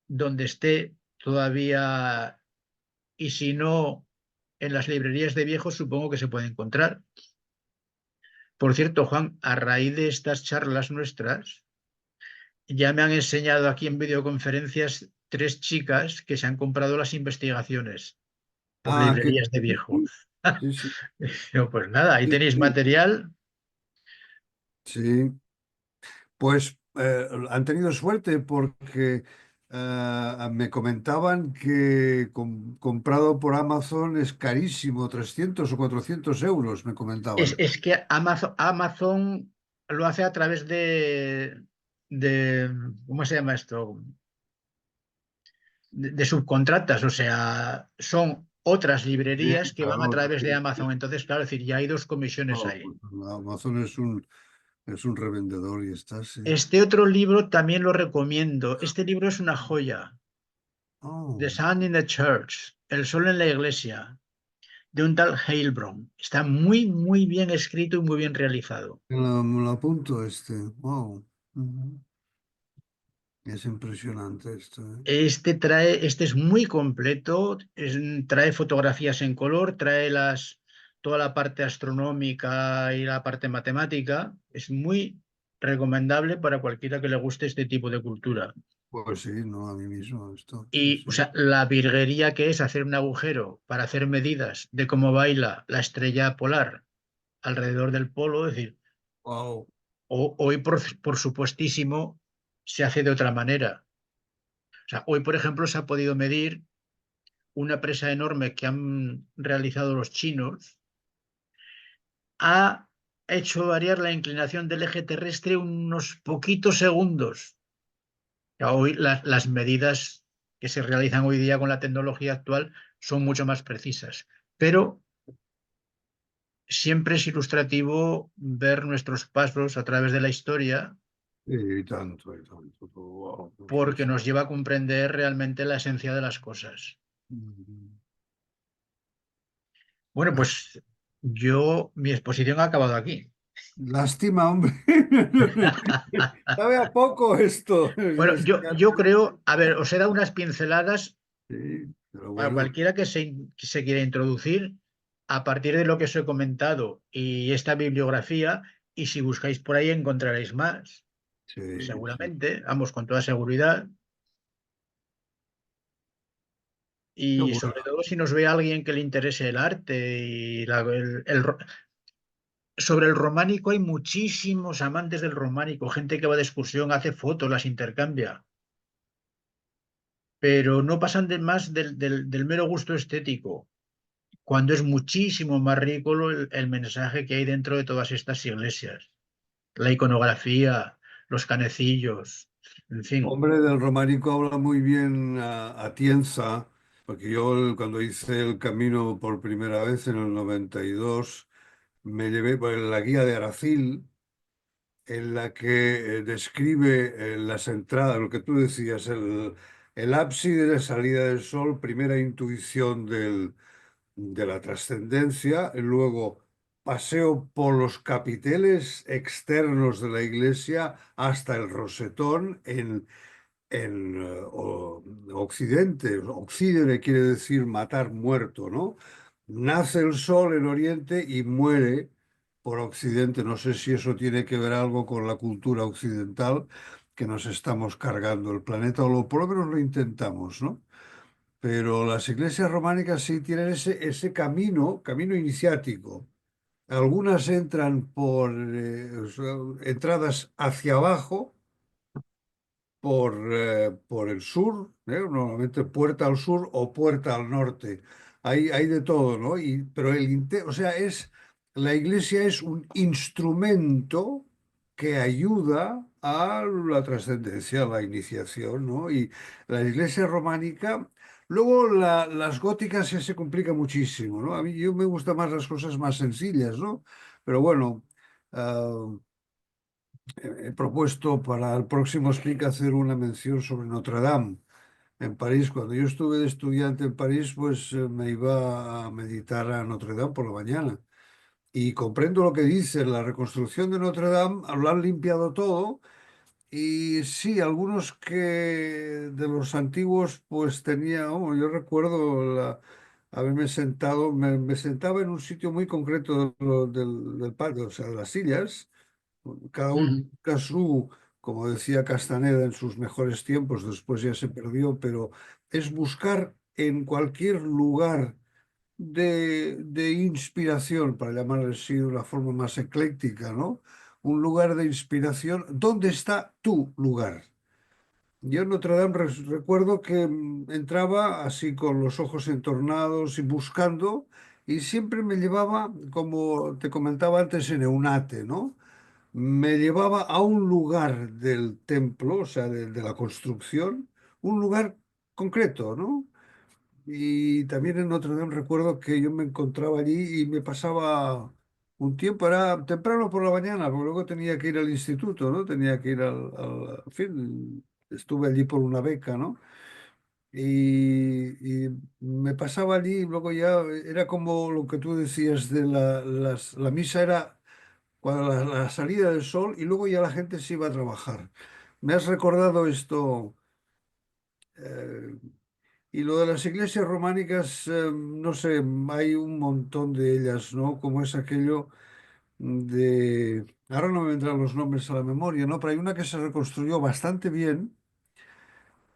donde esté todavía, y si no, en las librerías de viejos supongo que se puede encontrar. Por cierto, Juan, a raíz de estas charlas nuestras, ya me han enseñado aquí en videoconferencias tres chicas que se han comprado las investigaciones por Ah, que librerías de viejo. sí, sí, No, pues nada, ahí sí, tenéis sí. material. Sí. Pues han tenido suerte porque me comentaban que comprado por Amazon es carísimo, 300 o 400 euros, me comentaban. Es que Amazon lo hace a través de, ¿cómo se llama esto? De subcontratas, o sea, son otras Sí, librerías que van a claro, través de sí, Amazon. sí. Entonces, claro, es decir, ya hay dos comisiones No, ahí. pues, Amazon es un revendedor y está, sí. Este otro libro también lo recomiendo. Este libro es una joya. The Oh, Sun in the Church, El Sol en la Iglesia, de un tal Heilbronn. Está muy, muy bien escrito y muy bien realizado. me lo apunto este. Wow. Ujú. Es impresionante esto, ¿eh? Este es muy completo, trae fotografías en color, trae toda la parte astronómica y la parte matemática. Es muy recomendable para cualquiera que le guste este tipo de cultura. Pues sí, no, a mí mismo esto, sí, Y, o sí. sea, la virguería que es hacer un agujero para hacer medidas de cómo baila la estrella polar alrededor del polo, es decir, Wow. hoy por supuestísimo se hace de otra manera. O sea, hoy, por ejemplo, se ha podido medir una presa enorme que han realizado los chinos, ha hecho variar la inclinación del eje terrestre unos poquitos segundos. Hoy las medidas que se realizan hoy día con la tecnología actual son mucho más precisas, pero siempre es ilustrativo ver nuestros pasos a través de la historia Y tanto, y tanto. Wow, sí, porque sí. nos lleva a comprender realmente la esencia de las cosas. Mm. Bueno, Ah, pues mi exposición ha acabado aquí. lástima, hombre. Sabe a poco esto. Bueno, yo creo, a ver, os he dado unas pinceladas Sí, pero para bueno, cualquiera que se quiera introducir a partir de lo que os he comentado y esta bibliografía, y si buscáis por ahí encontraréis más, sí, sí. seguramente, vamos, con toda seguridad, Qué y bueno. sobre todo si nos ve alguien que le interese el arte y sobre el románico hay muchísimos amantes del románico, gente que va de excursión, hace fotos, las intercambia, pero no pasan de más del mero gusto estético, cuando es muchísimo más rico el mensaje que hay dentro de todas estas iglesias, la iconografía, los canecillos, en fin. Hombre, del románico habla muy bien Atienza, porque yo cuando hice el camino por primera vez en el 92 me llevé por la guía de Aracil, en la que describe las entradas, lo que tú decías, el ábside de salida del sol, primera intuición de la trascendencia, y luego paseo por los capiteles externos de la iglesia hasta el rosetón en Occidente. Occidere quiere decir matar muerto, ¿no? Nace el sol en Oriente y muere por Occidente. No sé si eso tiene que ver algo con la cultura occidental, que nos estamos cargando el planeta, o por lo menos lo intentamos, ¿no? Pero las iglesias románicas sí tienen ese camino iniciático. Algunas entran por entradas hacia abajo, por el sur, normalmente puerta al sur o puerta al norte. Hay de todo, ¿no? Pero o sea, es la iglesia es un instrumento que ayuda a la trascendencia, a la iniciación, ¿no? Y la iglesia románica, luego las góticas ya se complica muchísimo, ¿no? A mí yo me gustan más las cosas más sencillas, ¿no? Pero bueno, ah, he propuesto para el próximo Speak hacer una mención sobre Notre Dame. En París, cuando yo estuve de estudiante en París, pues me iba a meditar a Notre Dame por la mañana. Y comprendo lo que dice, la reconstrucción de Notre Dame, lo han limpiado todo. Y sí, algunos que de los antiguos, pues tenía, oh, yo recuerdo haberme sentado, me sentaba en un sitio muy concreto del patio, o sea, de las sillas, cada uno Ujú. busca su, como decía Castaneda en sus mejores tiempos, después ya se perdió, pero es buscar en cualquier lugar de inspiración, para llamarlo así de una forma más ecléctica, ¿no? Un lugar de inspiración. ¿Dónde está tu lugar? Yo en Notre Dame recuerdo que entraba así con los ojos entornados y buscando, y siempre me llevaba, como te comentaba antes, en Eunate, ¿no? Me llevaba a un lugar del templo, o sea, de la construcción, un lugar concreto, ¿no? Y también en Notre Dame recuerdo que yo me encontraba allí y me pasaba un tiempo, era temprano por la mañana, porque luego tenía que ir al instituto, ¿no? Tenía que ir en fin, estuve allí por una beca, ¿no? Y me pasaba allí y luego ya era como lo que tú decías de la misa era cuando la salida del sol y luego ya la gente se iba a trabajar. Me has recordado esto. eh, Y lo de las iglesias románicas, no sé, hay un montón de ellas, ¿no? Como es aquello ahora no me vendrán los nombres a la memoria, ¿no? Pero hay una que se reconstruyó bastante bien,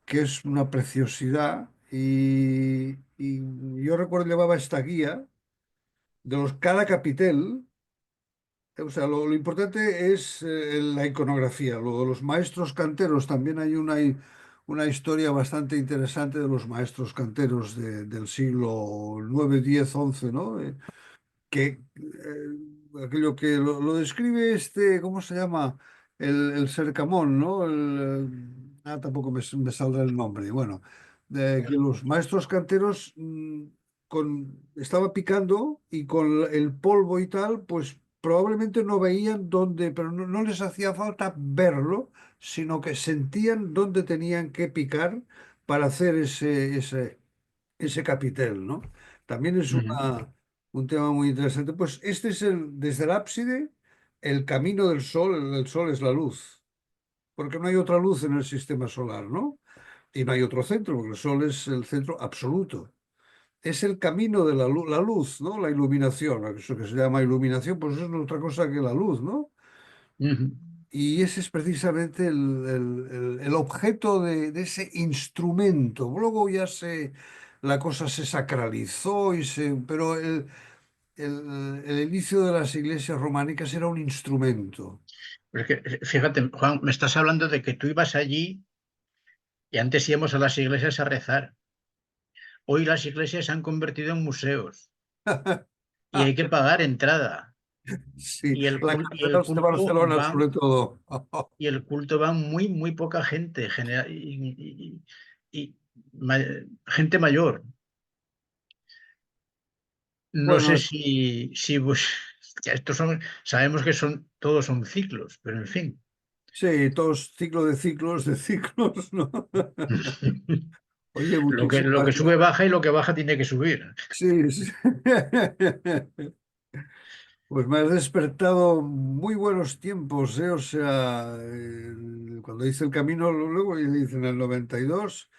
que es una preciosidad, y yo recuerdo llevaba esta guía de cada capitel. O sea, lo importante es la iconografía. Lo de los maestros canteros, también hay una historia bastante interesante de los maestros canteros del siglo IX, X, XI, ¿no? Que aquello que lo describe este, ¿cómo se llama? El Sercamón, ¿no? Tampoco me saldrá el nombre. Bueno, de que los maestros canteros estaba picando y con el polvo y tal, pues probablemente no veían dónde, pero no les hacía falta verlo, sino que sentían dónde tenían que picar para hacer ese capitel, ¿no? También es Ujú. un tema muy interesante. Pues este es desde el ábside, el camino del sol, el sol es la luz, porque no hay otra luz en el sistema solar, ¿no? Y no hay otro centro, porque el sol es el centro absoluto. Es el camino de la luz, ¿no? La iluminación, eso que se llama iluminación, pues eso es otra cosa que la luz, ¿no? Ujú. Y ese es precisamente el objeto de ese instrumento. Luego la cosa se sacralizó, pero el inicio de las iglesias románicas era un instrumento. Pero es que, fíjate, Juan, me estás hablando de que tú ibas allí y antes íbamos a las iglesias a rezar. Hoy las iglesias se han convertido en museos y hay que pagar entrada. Sí, Y el, la y el Catedral de culto Barcelona sobre van, todo. y el culto van muy poca gente, y ma- gente mayor. No sé Bueno, si que estos son, sabemos que todos son ciclos, pero en fin. sí, todos ciclos de ciclos, ¿no? Oye, Lo que muchísimas sube gracias. baja y lo que baja tiene que subir. Sí, sí. Pues me has despertado muy buenos tiempos, ¿eh? O sea, cuando hice el camino, luego hice en el 92,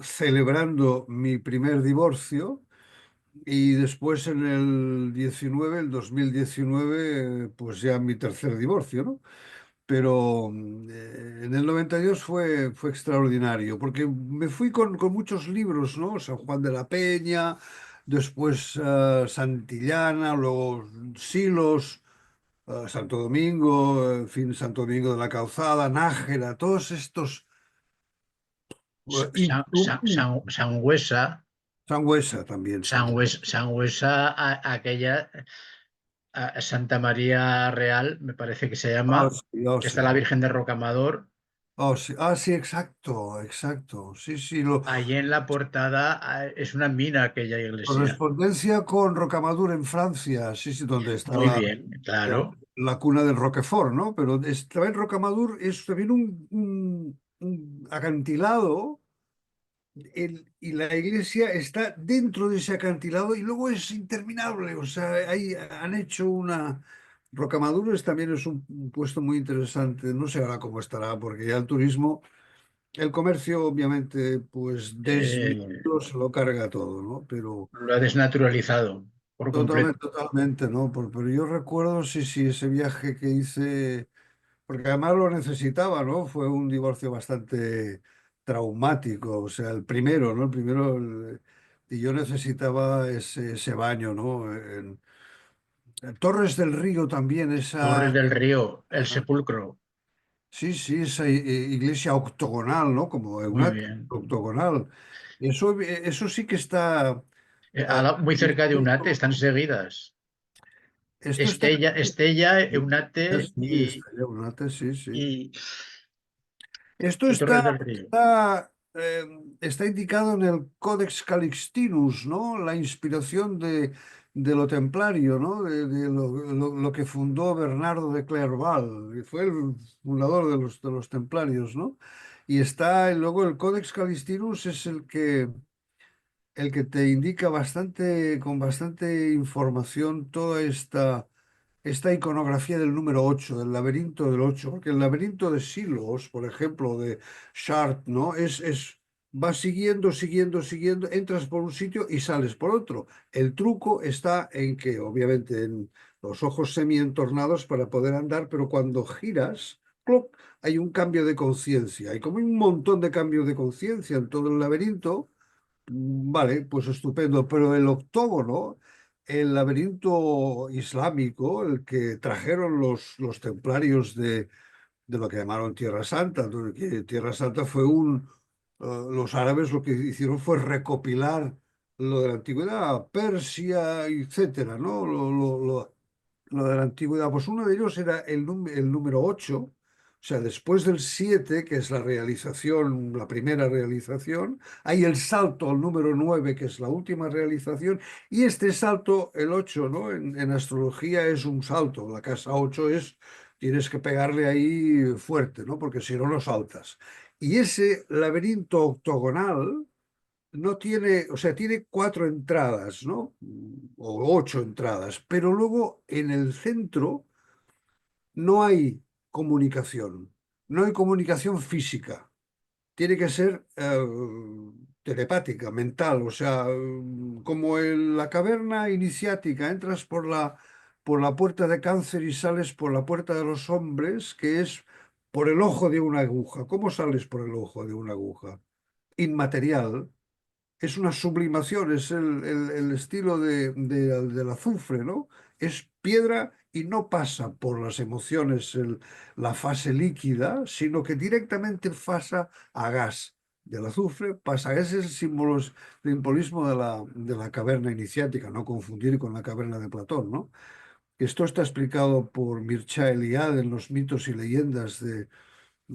celebrando mi primer divorcio, y después en el 2019, pues ya mi tercer divorcio, ¿no? Pero en el 92 fue extraordinario, porque me fui con muchos libros, ¿no? San Juan de la Peña, después Santillana, luego Silos, Santo Domingo, en fin, Santo Domingo de la Calzada, Nájera, todos estos instrumentos. Sangüesa, Sangüesa también, Sangüesa. Sangüesa, aquella. Santa María Real, me parece que se Ah, llama, sí, oh, que está la sí. Virgen de Rocamadour. Oh, sí. Ah, sí, exacto, exacto. Sí, sí, Allí en la portada es una mina aquella iglesia. correspondencia con Rocamadour en Francia, sí, sí, donde está Muy bien, la, claro. la cuna del Roquefort, ¿no? Pero también Rocamadour es también un acantilado y la iglesia está dentro de ese acantilado y luego es interminable. O sea, ahí han hecho una... Rocamadour también es un puesto muy interesante. No sé ahora cómo estará, porque ya el turismo, el comercio, obviamente, pues Eh, desvío se lo carga todo, ¿no? Pero lo ha desnaturalizado por completo. totalmente, totalmente, ¿no? Pero yo recuerdo, sí, sí, ese viaje que hice. Porque además lo necesitaba, ¿no? Fue un divorcio bastante traumático, o sea, el primero, ¿no? El primero, y yo necesitaba ese baño, ¿no? En Torres del Río también, Torres esa, del Río, el sepulcro. sí, sí, esa iglesia octogonal, ¿no? Como Muy una bien. octogonal. Eso sí que está... ah, Muy cerca de Unate, están seguidas. esto está... Estella, Eunate Sí, está ya, sí, sí. y, Esto y Torres del Río. está indicado en el Codex Calixtinus, ¿no? La inspiración de lo templario, ¿no? De lo que fundó Bernardo de Clairval, que fue el fundador de los templarios, ¿no? Y luego el Codex Calixtinus es el que te indica con bastante información toda esta iconografía del número 8 del laberinto del 8 porque el laberinto de Silos, por ejemplo, de Chartres, ¿no? Vas siguiendo, siguiendo, siguiendo, entras por un sitio y sales por otro. El truco está en que, obviamente, en los ojos semi-entornados para poder andar, pero cuando giras, ¡cloc!, hay un cambio de conciencia. Hay como un montón de cambios de conciencia en todo el laberinto. Vale, pues estupendo, pero el octógono, el laberinto islámico, el que trajeron los templarios de lo que llamaron Tierra Santa, ¿no? Que Tierra Santa fue los árabes lo que hicieron fue recopilar lo de la antigüedad, Persia, etcétera, ¿no? Lo de la antigüedad, pues uno de ellos era el número 8, o sea, después del 7 que es la realización, la primera realización, hay el salto al número 9 que es la última realización, y este salto, el 8, ¿no? En astrología es un salto, la casa 8 tienes que pegarle ahí fuerte, ¿no? Porque si no, no saltas. Y ese laberinto octogonal no tiene, o sea, tiene 4 entradas, ¿no? O 8 entradas, pero luego en el centro no hay comunicación, no hay comunicación física, tiene que ser telepática, mental, o sea, como en la caverna iniciática, entras por la puerta de Cáncer y sales por la puerta de los hombres, que es por el ojo de una aguja. ¿Cómo sales por el ojo de una aguja? Inmaterial, es una sublimación, es el estilo del azufre, ¿no? Es piedra y no pasa por las emociones, la fase líquida, sino que directamente pasa a gas. Del azufre pasa, ese es simbolismo de la caverna iniciática, no confundir con la caverna de Platón, ¿no? Esto está explicado por Mircea Eliade en los mitos y leyendas de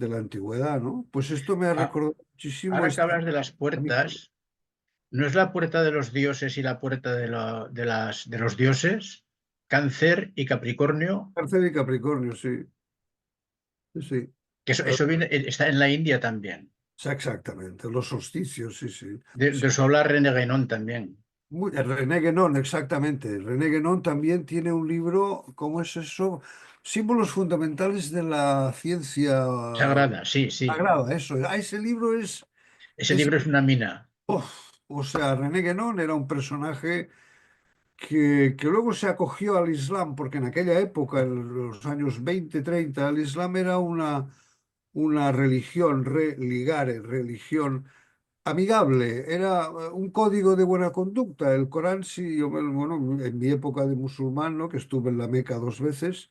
la antigüedad, ¿no? Pues esto me ha Ah, recordado muchísimo ahora que este... hablas de las puertas, ¿no es la puerta de los dioses y la puerta de los dioses? Cáncer y Capricornio, Cáncer y Capricornio, sí. Sí, sí. que Eh, está en la India también. sí, exactamente. Los solsticios, sí, sí. Sí. De eso habla René Guénon también. René Guénon, exactamente. René Guénon también tiene un libro, ¿cómo es eso? Símbolos fundamentales de la ciencia Sagrada, sí, sí. sagrada, eso. Ese libro Ese es, libro es una mina. o sea, René Guénon era un personaje que luego se acogió al Islam, porque en aquella época, en los años 20 30 el Islam era una religión, religare, religión amigable, era un código de buena conducta. El Corán, sí, bueno, en mi época de musulmán, ¿no? Que estuve en la Meca 2 veces,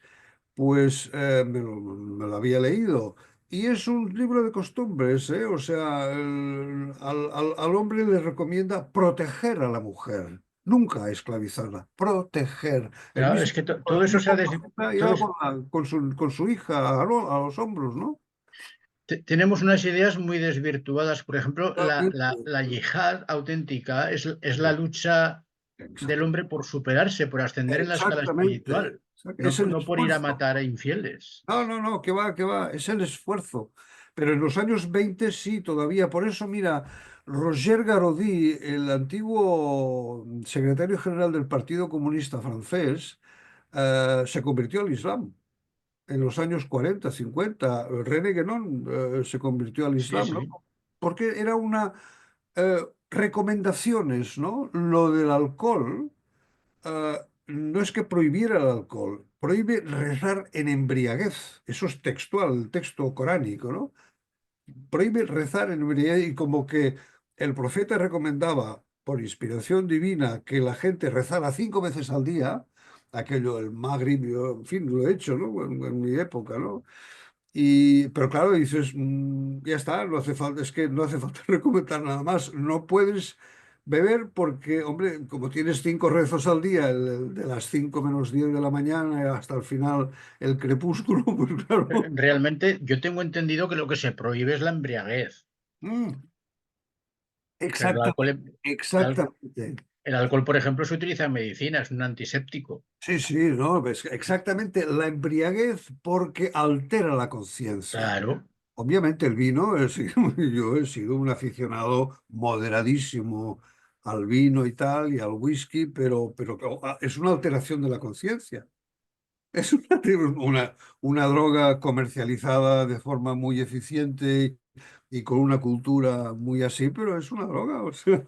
pues me lo había leído. Y es un libro de costumbres, ¿eh? O sea, al hombre le recomienda proteger a la mujer. nunca esclavizarla, proteger. El Claro, es mismo, que todo el eso se ha mismo profeta todo iba con su hija a los hombros, ¿no? tenemos unas ideas muy desvirtuadas. Por ejemplo, Totalmente. la yihad auténtica es la Sí, lucha del exacto. hombre por superarse, por ascender en la escala Exactamente. espiritual, Es el no por ir a esfuerzo. matar a infieles. No, no, no, que va, es el esfuerzo. Pero en los años 20 sí, todavía. Por eso, mira, Roger Garaudy, el antiguo secretario general del Partido Comunista francés, se convirtió al Islam en los años 40, 50. René Guénon se convirtió al Sí, Islam, ¿no? sí. Porque era una recomendaciones, ¿no? Lo del alcohol no es que prohibiera el alcohol, prohíbe rezar en embriaguez. Eso es textual, el texto coránico, ¿no? Prohíbe rezar en embriaguez y como que el profeta recomendaba, por inspiración divina, que la gente rezara 5 veces al día, aquello, el Magrib, yo, en fin, lo he hecho, ¿no? En mi época, ¿no? Pero claro, dices, ya está, no hace falta, es que no hace falta recomendar nada más. No puedes beber porque, hombre, como tienes 5 rezos al día, de las 5 menos 10 de la mañana hasta el final, el crepúsculo, pues claro. Realmente yo tengo entendido que lo que se prohíbe es la embriaguez, Mm, pero exactamente, el, exactamente. el alcohol, por ejemplo, se utiliza en medicina, es un antiséptico. Sí, sí, no, exactamente la embriaguez porque altera la conciencia. Claro. Obviamente el vino, yo he sido un aficionado moderadísimo al vino y tal, y al whisky, pero es una alteración de la conciencia. Es una droga comercializada de forma muy eficiente y con una cultura muy así, pero es una droga. O sea.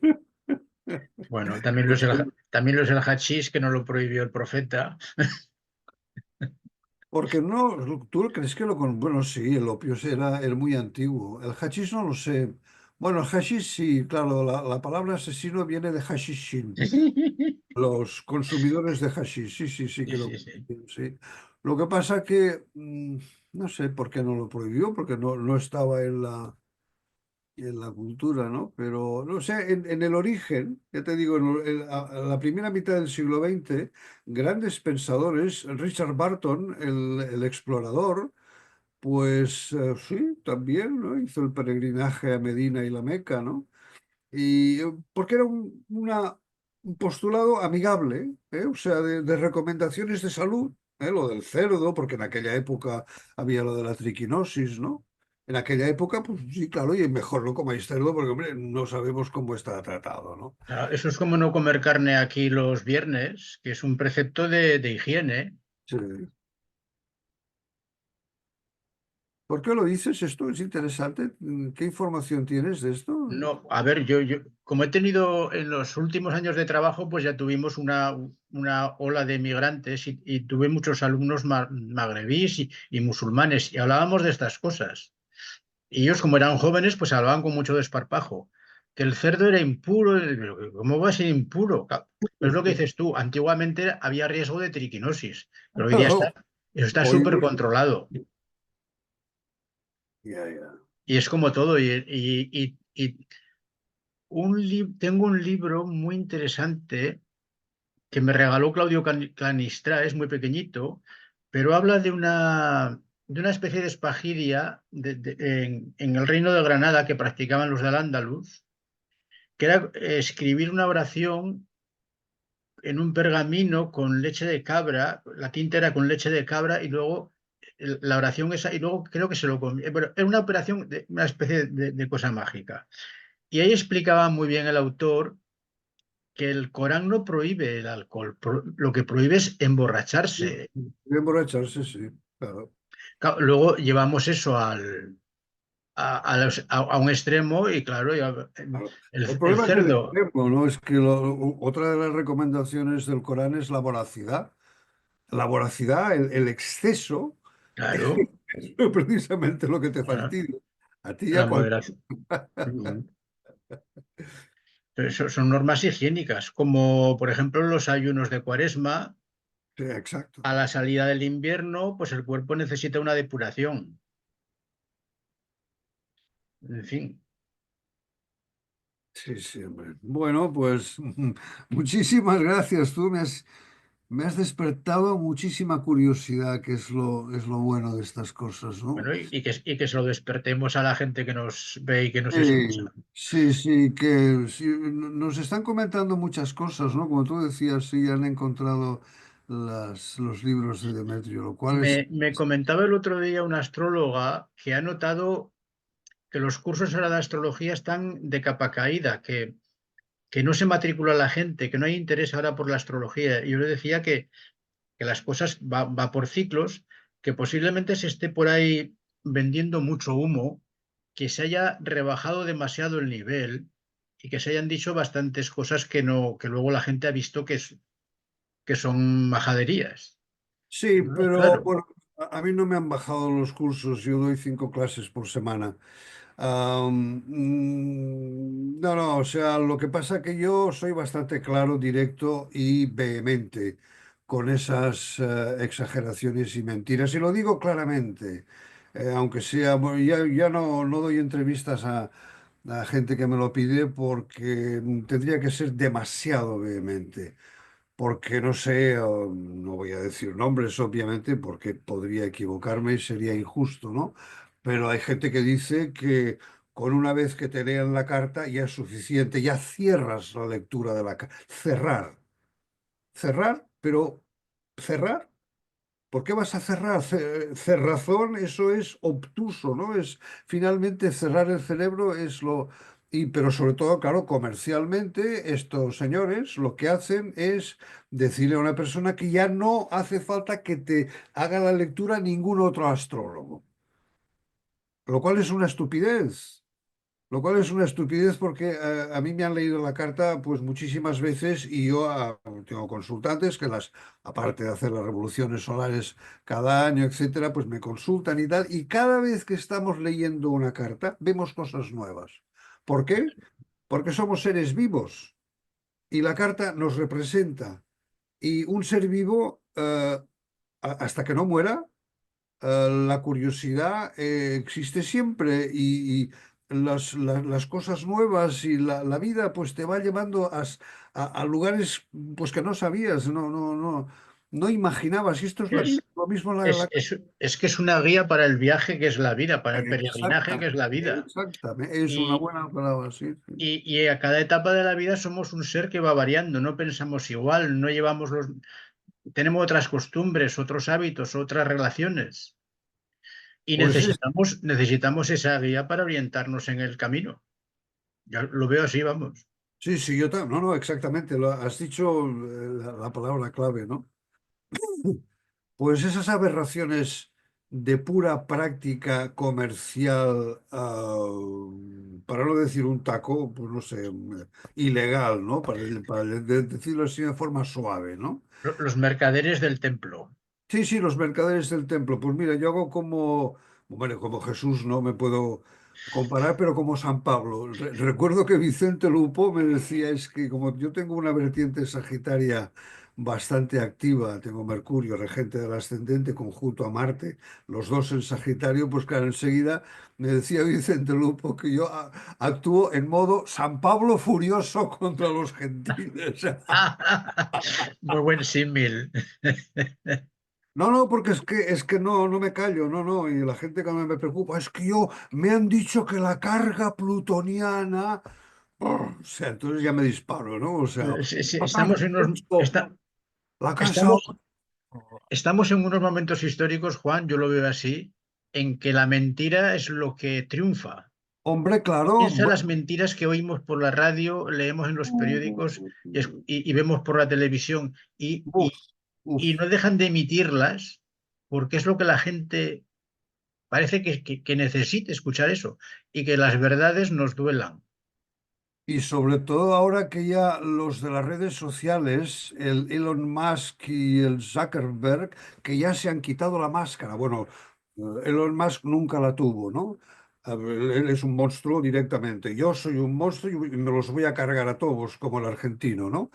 Bueno, también lo es el hachís, que no lo prohibió el profeta. Porque no, tú crees que bueno, sí, el opio era muy antiguo. El hachís no lo sé. Bueno, el hachís sí, claro, la palabra asesino viene de hashishin. Sí, Los consumidores de hashish, sí, sí, sí que lo sí, sí. sí. Lo que pasa que no sé por qué no lo prohibió, porque no estaba en la cultura, ¿no? Pero no sé, en el origen, ya te digo, a la primera mitad del siglo XX, grandes pensadores, Richard Barton, el explorador, pues sí, también, ¿no? Hizo el peregrinaje a Medina y la Meca, ¿no? Porque era un postulado amigable, ¿eh? O sea, de recomendaciones de salud, ¿eh? Lo del cerdo, porque en aquella época había lo de la triquinosis, ¿no? En aquella época, pues sí, claro, y mejor no comáis cerdo porque, hombre, no sabemos cómo está tratado, ¿no? Claro, eso es como no comer carne aquí los viernes, que es un precepto de higiene. Sí. ¿Por qué lo dices esto? Es interesante. ¿Qué información tienes de esto? No, a ver, como he tenido en los últimos años de trabajo, pues ya tuvimos una ola de migrantes y tuve muchos alumnos magrebíes y musulmanes y hablábamos de estas cosas. Y ellos, como eran jóvenes, pues hablaban con mucho desparpajo. Que el cerdo era impuro. Pero ¿cómo va a ser impuro? Pero es lo que dices tú. Antiguamente había riesgo de triquinosis, pero hoy día eso está Hoy súper no sé. controlado. Ya, ya. Y es como todo. Y tengo un libro muy interesante que me regaló Claudio Canistra, es muy pequeñito, pero habla de una especie de espagiria en el reino de Granada que practicaban los de Al-Ándalus, que era escribir una oración en un pergamino con leche de cabra, la tinta era con leche de cabra y luego la oración esa, y luego creo que se lo comía. Pero era una operación, una especie de cosa mágica. Y ahí explicaba muy bien el autor que el Corán no prohíbe el alcohol, lo que prohíbe es emborracharse. De emborracharse, sí, claro. Claro, luego llevamos eso a un extremo y claro, Claro. el, El el problema es el cerdo, extremo, ¿no? Es que otra de las recomendaciones del Corán es la voracidad. La voracidad, el exceso, claro, es precisamente lo que te bueno, fastidia. A ti ya la cualquier. moderación. Pero son normas higiénicas, como por ejemplo los ayunos de Cuaresma. Sí, exacto. A la salida del invierno, pues el cuerpo necesita una depuración. En fin, Sí, sí, hombre. Bueno, pues muchísimas gracias. Me has despertado muchísima curiosidad, que es lo bueno de estas cosas, ¿no? Bueno, y que se lo despertemos a la gente que nos ve y que nos escucha. Sí, sí, que sí, nos están comentando muchas cosas, ¿no? Como tú decías, sí, han encontrado los libros de Demetrio, lo cual es... Me comentaba el otro día una astróloga que ha notado que los cursos ahora de astrología están de capa caída, que no se matricula la gente, que no hay interés ahora por la astrología. Y yo le decía que las cosas va por ciclos, que posiblemente se esté por ahí vendiendo mucho humo, que se haya rebajado demasiado el nivel y que se hayan dicho bastantes cosas que no, que luego la gente ha visto que son majaderías. Sí, Entonces, pero claro, bueno, a mí no me han bajado los cursos, yo doy 5 clases por semana. No, no, o sea, lo que pasa que yo soy bastante claro, directo y vehemente con esas exageraciones y mentiras, y lo digo claramente, aunque sea, bueno, ya no doy entrevistas a gente que me lo pide porque tendría que ser demasiado vehemente. Porque no sé, no voy a decir nombres, obviamente, porque podría equivocarme y sería injusto, ¿no? Pero hay gente que dice que con una vez que te lean la carta ya es suficiente, ya cierras la lectura de la carta. Cerrar, cerrar, pero cerrar. ¿Por qué vas a cerrar? Cerrazón, eso es obtuso, ¿no? Es finalmente cerrar el cerebro es lo... Y, pero sobre todo, claro, comercialmente, estos señores lo que hacen es decirle a una persona que ya no hace falta que te haga la lectura ningún otro astrólogo, lo cual es una estupidez. Lo cual es una estupidez porque a mí me han leído la carta pues muchísimas veces y yo tengo consultantes que aparte de hacer las revoluciones solares cada año, etcétera, pues me consultan y tal, y cada vez que estamos leyendo una carta vemos cosas nuevas. ¿Por qué? Porque somos seres vivos y la carta nos representa. Y un ser vivo, hasta que no muera, la curiosidad existe siempre y las cosas nuevas y la vida pues te va llevando a lugares pues que no sabías, no imaginabas. Y esto es la vida, es, lo mismo es que es una guía para el viaje que es la vida, para el peregrinaje que es Exactamente, la vida. exactamente, es una Y, buena palabra, sí, sí. y a cada etapa de la vida somos un ser que va variando, no pensamos igual, no llevamos los... Tenemos otras costumbres, otros hábitos, otras relaciones. Y Pues necesitamos esa guía para orientarnos en el camino. Ya lo veo así, vamos. sí, sí, yo también, no, no, exactamente, lo has dicho la palabra clave, ¿no? Pues esas aberraciones de pura práctica comercial, para no decir un taco, pues no sé, ilegal, ¿no? Decirlo así de forma suave, ¿no? Los mercaderes del templo. Sí, sí, los mercaderes del templo. Pues mira, yo hago como, bueno, como Jesús no me puedo comparar, pero como San Pablo. Recuerdo que Vicente Lupo me decía, es que como yo tengo una vertiente sagitaria bastante activa, tengo Mercurio, regente del ascendente, conjunto a Marte, los dos en Sagitario, pues claro, enseguida me decía Vicente Lupo que yo actúo en modo San Pablo furioso contra los gentiles. Muy buen símil. No, no, porque es que no me callo, no, y la gente cuando me preocupa, es que yo me han dicho que la carga plutoniana, o sea, entonces ya me disparo, ¿no? O sea, Sí, sí, la casa ocho, la casa estamos, ocho. estamos en unos momentos históricos, Juan, yo lo veo así, en que la mentira es lo que triunfa. Hombre, claro, Piensa las mentiras que oímos por la radio, leemos en los periódicos y vemos por la televisión uf, uf. y no dejan de emitirlas porque es lo que la gente parece que necesite escuchar eso y que las verdades nos duelan. Y sobre todo ahora que ya los de las redes sociales, el Elon Musk y el Zuckerberg, que ya se han quitado la máscara. Bueno, Elon Musk nunca la tuvo, ¿no? A ver, él es un monstruo directamente. Yo soy un monstruo y me los voy a cargar a todos, como el argentino, ¿no?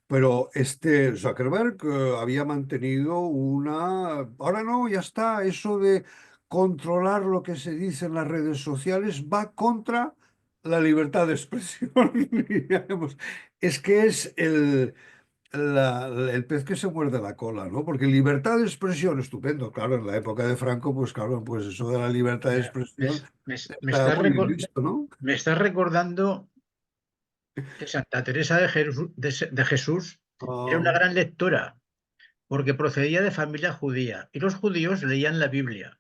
Pero este Zuckerberg había mantenido una... Ahora no, ya está. Eso de controlar lo que se dice en las redes sociales va contra la libertad de expresión. Ya es que es el pez que se muerde la cola, ¿no? Porque libertad de expresión, estupendo, claro, en la época de Franco, pues claro, pues eso de la libertad de Mira, expresión me estaba estás muy bien visto, ¿no? me estás recordando que Santa Teresa de Jesús era una Ah, gran lectora, porque procedía de familia judía, y los judíos leían la Biblia,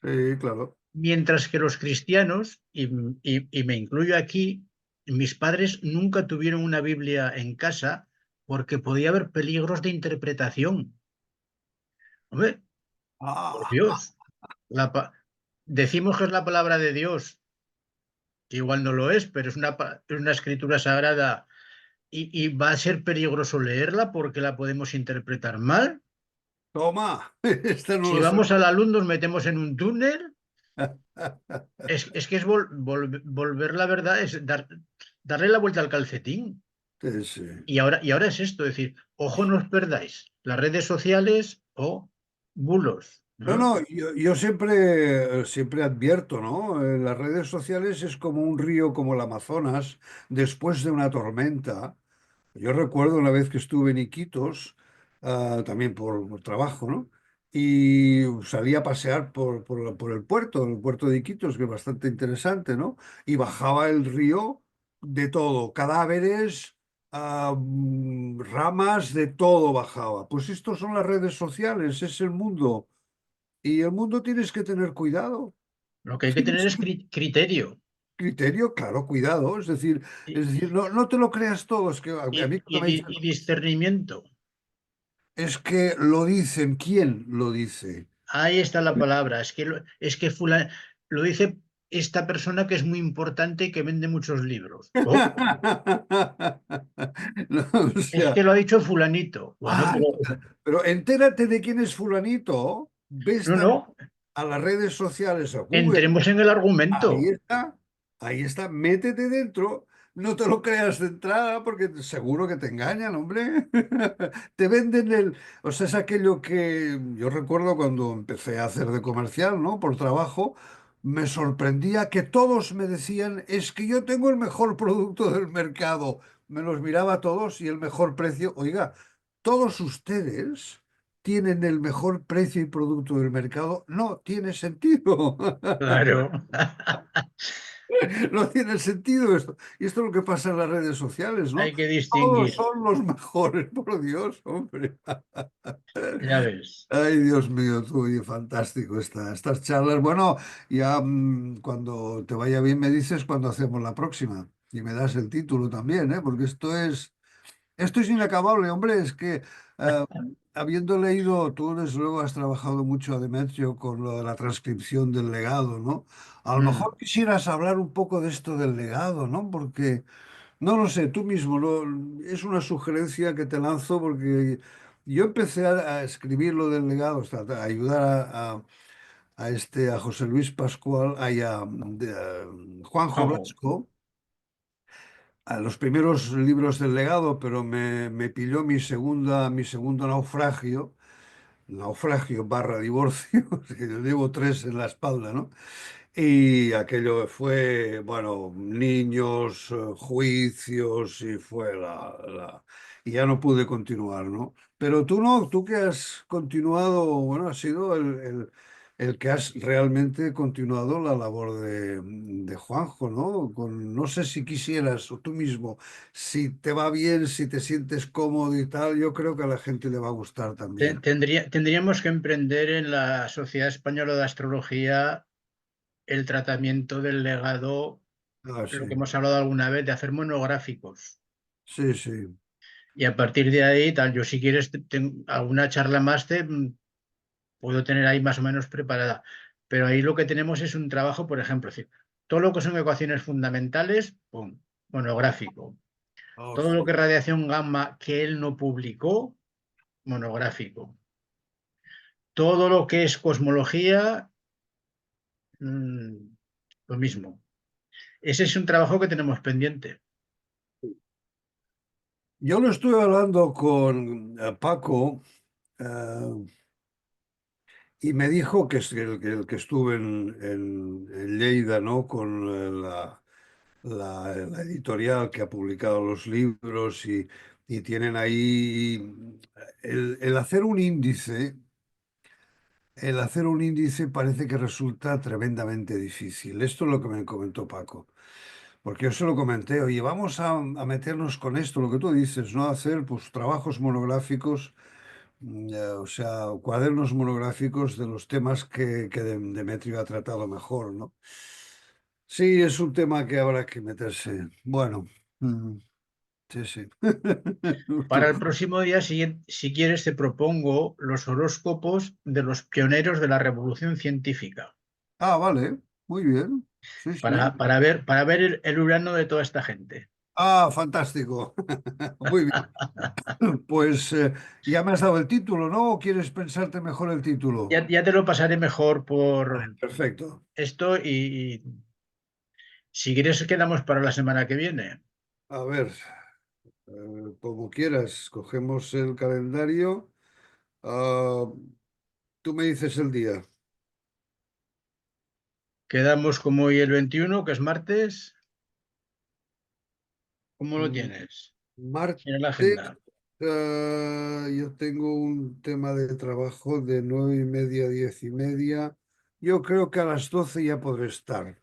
sí, claro. mientras que los cristianos, y me incluyo aquí, mis padres nunca tuvieron una Biblia en casa porque podía haber peligros de interpretación. Hombre, por Ah, Dios, la pa- decimos que es la palabra de Dios, que igual no lo es, pero es una escritura sagrada y va a ser peligroso leerla porque la podemos interpretar mal. toma, este no Si lo vamos sabía. a la luz nos metemos en un túnel. Es que es volver la verdad, es darle la vuelta al calcetín. Sí, sí. Y ahora es esto, es decir, ojo, no os perdáis las redes sociales o bulos, No, ¿no? no, yo siempre advierto, ¿no? Las redes sociales es como un río como el Amazonas después de una tormenta. Yo recuerdo una vez que estuve en Iquitos, también por trabajo, ¿no? Y salí a pasear por el puerto de Iquitos, que es bastante interesante, ¿no? Y bajaba el río de todo, cadáveres, ramas, de todo bajaba. Pues estos son las redes sociales, es el mundo. Y el mundo tienes que tener cuidado. Lo que hay que tener Tienes es criterio criterio, claro, cuidado. y, Es decir, no, no te lo creas todo. Es que a mí cuando me dicen, y discernimiento. es que lo dicen, ¿quién lo dice? Ahí está la palabra. Es que lo dice esta persona que es muy importante y que vende muchos libros. Oh, No, o es sea, que lo ha dicho fulanito. Bueno, ah, pero entérate de quién es fulanito. Ves no, no. a las redes sociales, a Google. Entremos en el Ahí argumento. está, ahí está, métete dentro, no te lo creas de entrada porque seguro que te engañan, hombre. Te venden o sea, es aquello que yo recuerdo cuando empecé a hacer de comercial, ¿no? Por trabajo, me sorprendía que todos me decían, es que yo tengo el mejor producto del mercado. Me los miraba a todos y el mejor precio. Oiga, todos ustedes tienen el mejor precio y producto del mercado. No tiene sentido. Claro. No tiene sentido esto. Y esto es lo que pasa en las redes sociales, ¿no? Hay que Todos distinguir. son los mejores, por Dios, hombre. Ya ves. Ay, Dios mío, tú, oye, fantástico estas charlas. Bueno, ya cuando te vaya bien me dices cuando hacemos la próxima. Y me das el título también, ¿eh? Porque esto es inacabable, hombre. Es que eh, habiendo leído, tú desde luego has trabajado mucho a Demetrio con lo de la transcripción del legado, ¿no? A lo mejor Mm. quisieras hablar un poco de esto del legado, ¿no? Porque, no lo sé, tú mismo, ¿no? Es una sugerencia que te lanzo porque yo empecé a escribir lo del legado, o sea, a ayudar a José Luis Pascual, a Juanjo Ojo. Blasco a los primeros libros del legado, pero me pilló mi segundo naufragio barra divorcio, que yo llevo tres en la espalda, ¿no? Y aquello fue, bueno, niños, juicios y fue y ya no pude continuar, ¿no? Pero tú no, tú que has continuado, bueno, has sido el que has realmente continuado la labor de Juanjo, ¿no? No sé si quisieras, o tú mismo, si te va bien, si te sientes cómodo y tal, yo creo que a la gente le va a gustar también. Tendríamos que emprender en la Sociedad Española de Astrología el tratamiento del legado, Ah, lo que sí, hemos hablado alguna vez, de hacer monográficos. sí, sí. Y a partir de ahí, tal, yo si quieres, alguna charla más puedo tener ahí más o menos preparada. Pero ahí lo que tenemos es un trabajo, por ejemplo, es decir, todo lo que son ecuaciones fundamentales, pum, monográfico. Oh, Todo lo sí. que es radiación gamma que él no publicó, monográfico. Todo lo que es cosmología, mm, lo mismo. Ese es un trabajo que tenemos pendiente. Yo lo estuve hablando con Paco eh, y me dijo que es el que estuve en Lleida, ¿no? Con la editorial que ha publicado los libros y tienen ahí el hacer un índice. El hacer un índice parece que resulta tremendamente difícil. Esto es lo que me comentó Paco. Porque yo se lo comenté, oye, vamos a meternos con esto, lo que tú dices, ¿no? Hacer pues trabajos monográficos, o sea, cuadernos monográficos de los temas que Demetrio ha tratado mejor, ¿no? Sí, es un tema que habrá que meterse. Bueno, sí, sí. Para el próximo día, si quieres, te propongo los horóscopos de los pioneros de la revolución científica, Ah, vale, muy bien. Sí, sí. para ver el Urano de toda esta gente. Ah, fantástico. Muy bien. Pues ya me has dado el título, ¿no? ¿O quieres pensarte mejor el título? Ya te lo pasaré mejor por Perfecto. esto y si quieres quedamos para la semana que viene. A ver, como quieras, cogemos el calendario. Ah, tú me dices el día. Quedamos como hoy el 21, que es martes. ¿Cómo lo Mm, tienes en la Martes, agenda? yo tengo un tema de trabajo de 9:30 a 10:30. Yo creo que a las 12 ya podré estar.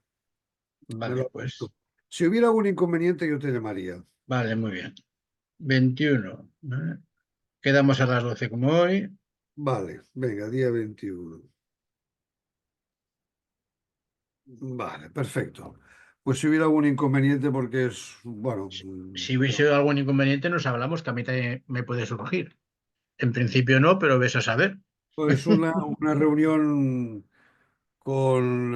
Me Vale, lo pues, apunto. Si hubiera algún inconveniente, yo te llamaría. vale, muy bien. 21. Quedamos a las 12 como hoy. Vale, venga, día 21. Vale, perfecto. Pues si hubiera algún inconveniente, porque es, bueno, Si hubiese algún inconveniente, nos hablamos, que a mí también me puede surgir. En principio no, pero ves a saber. pues una reunión con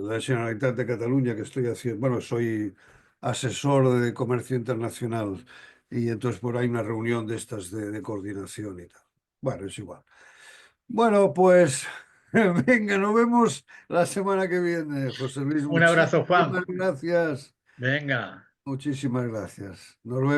la Generalitat de Cataluña que estoy haciendo. Bueno, soy asesor de comercio internacional y entonces por ahí una reunión de estas de coordinación y tal. Bueno, es igual. Bueno, pues venga, nos vemos la semana que viene, José Luis. Un abrazo, Muchísimas Juan. gracias. Venga. Muchísimas gracias. Nos vemos.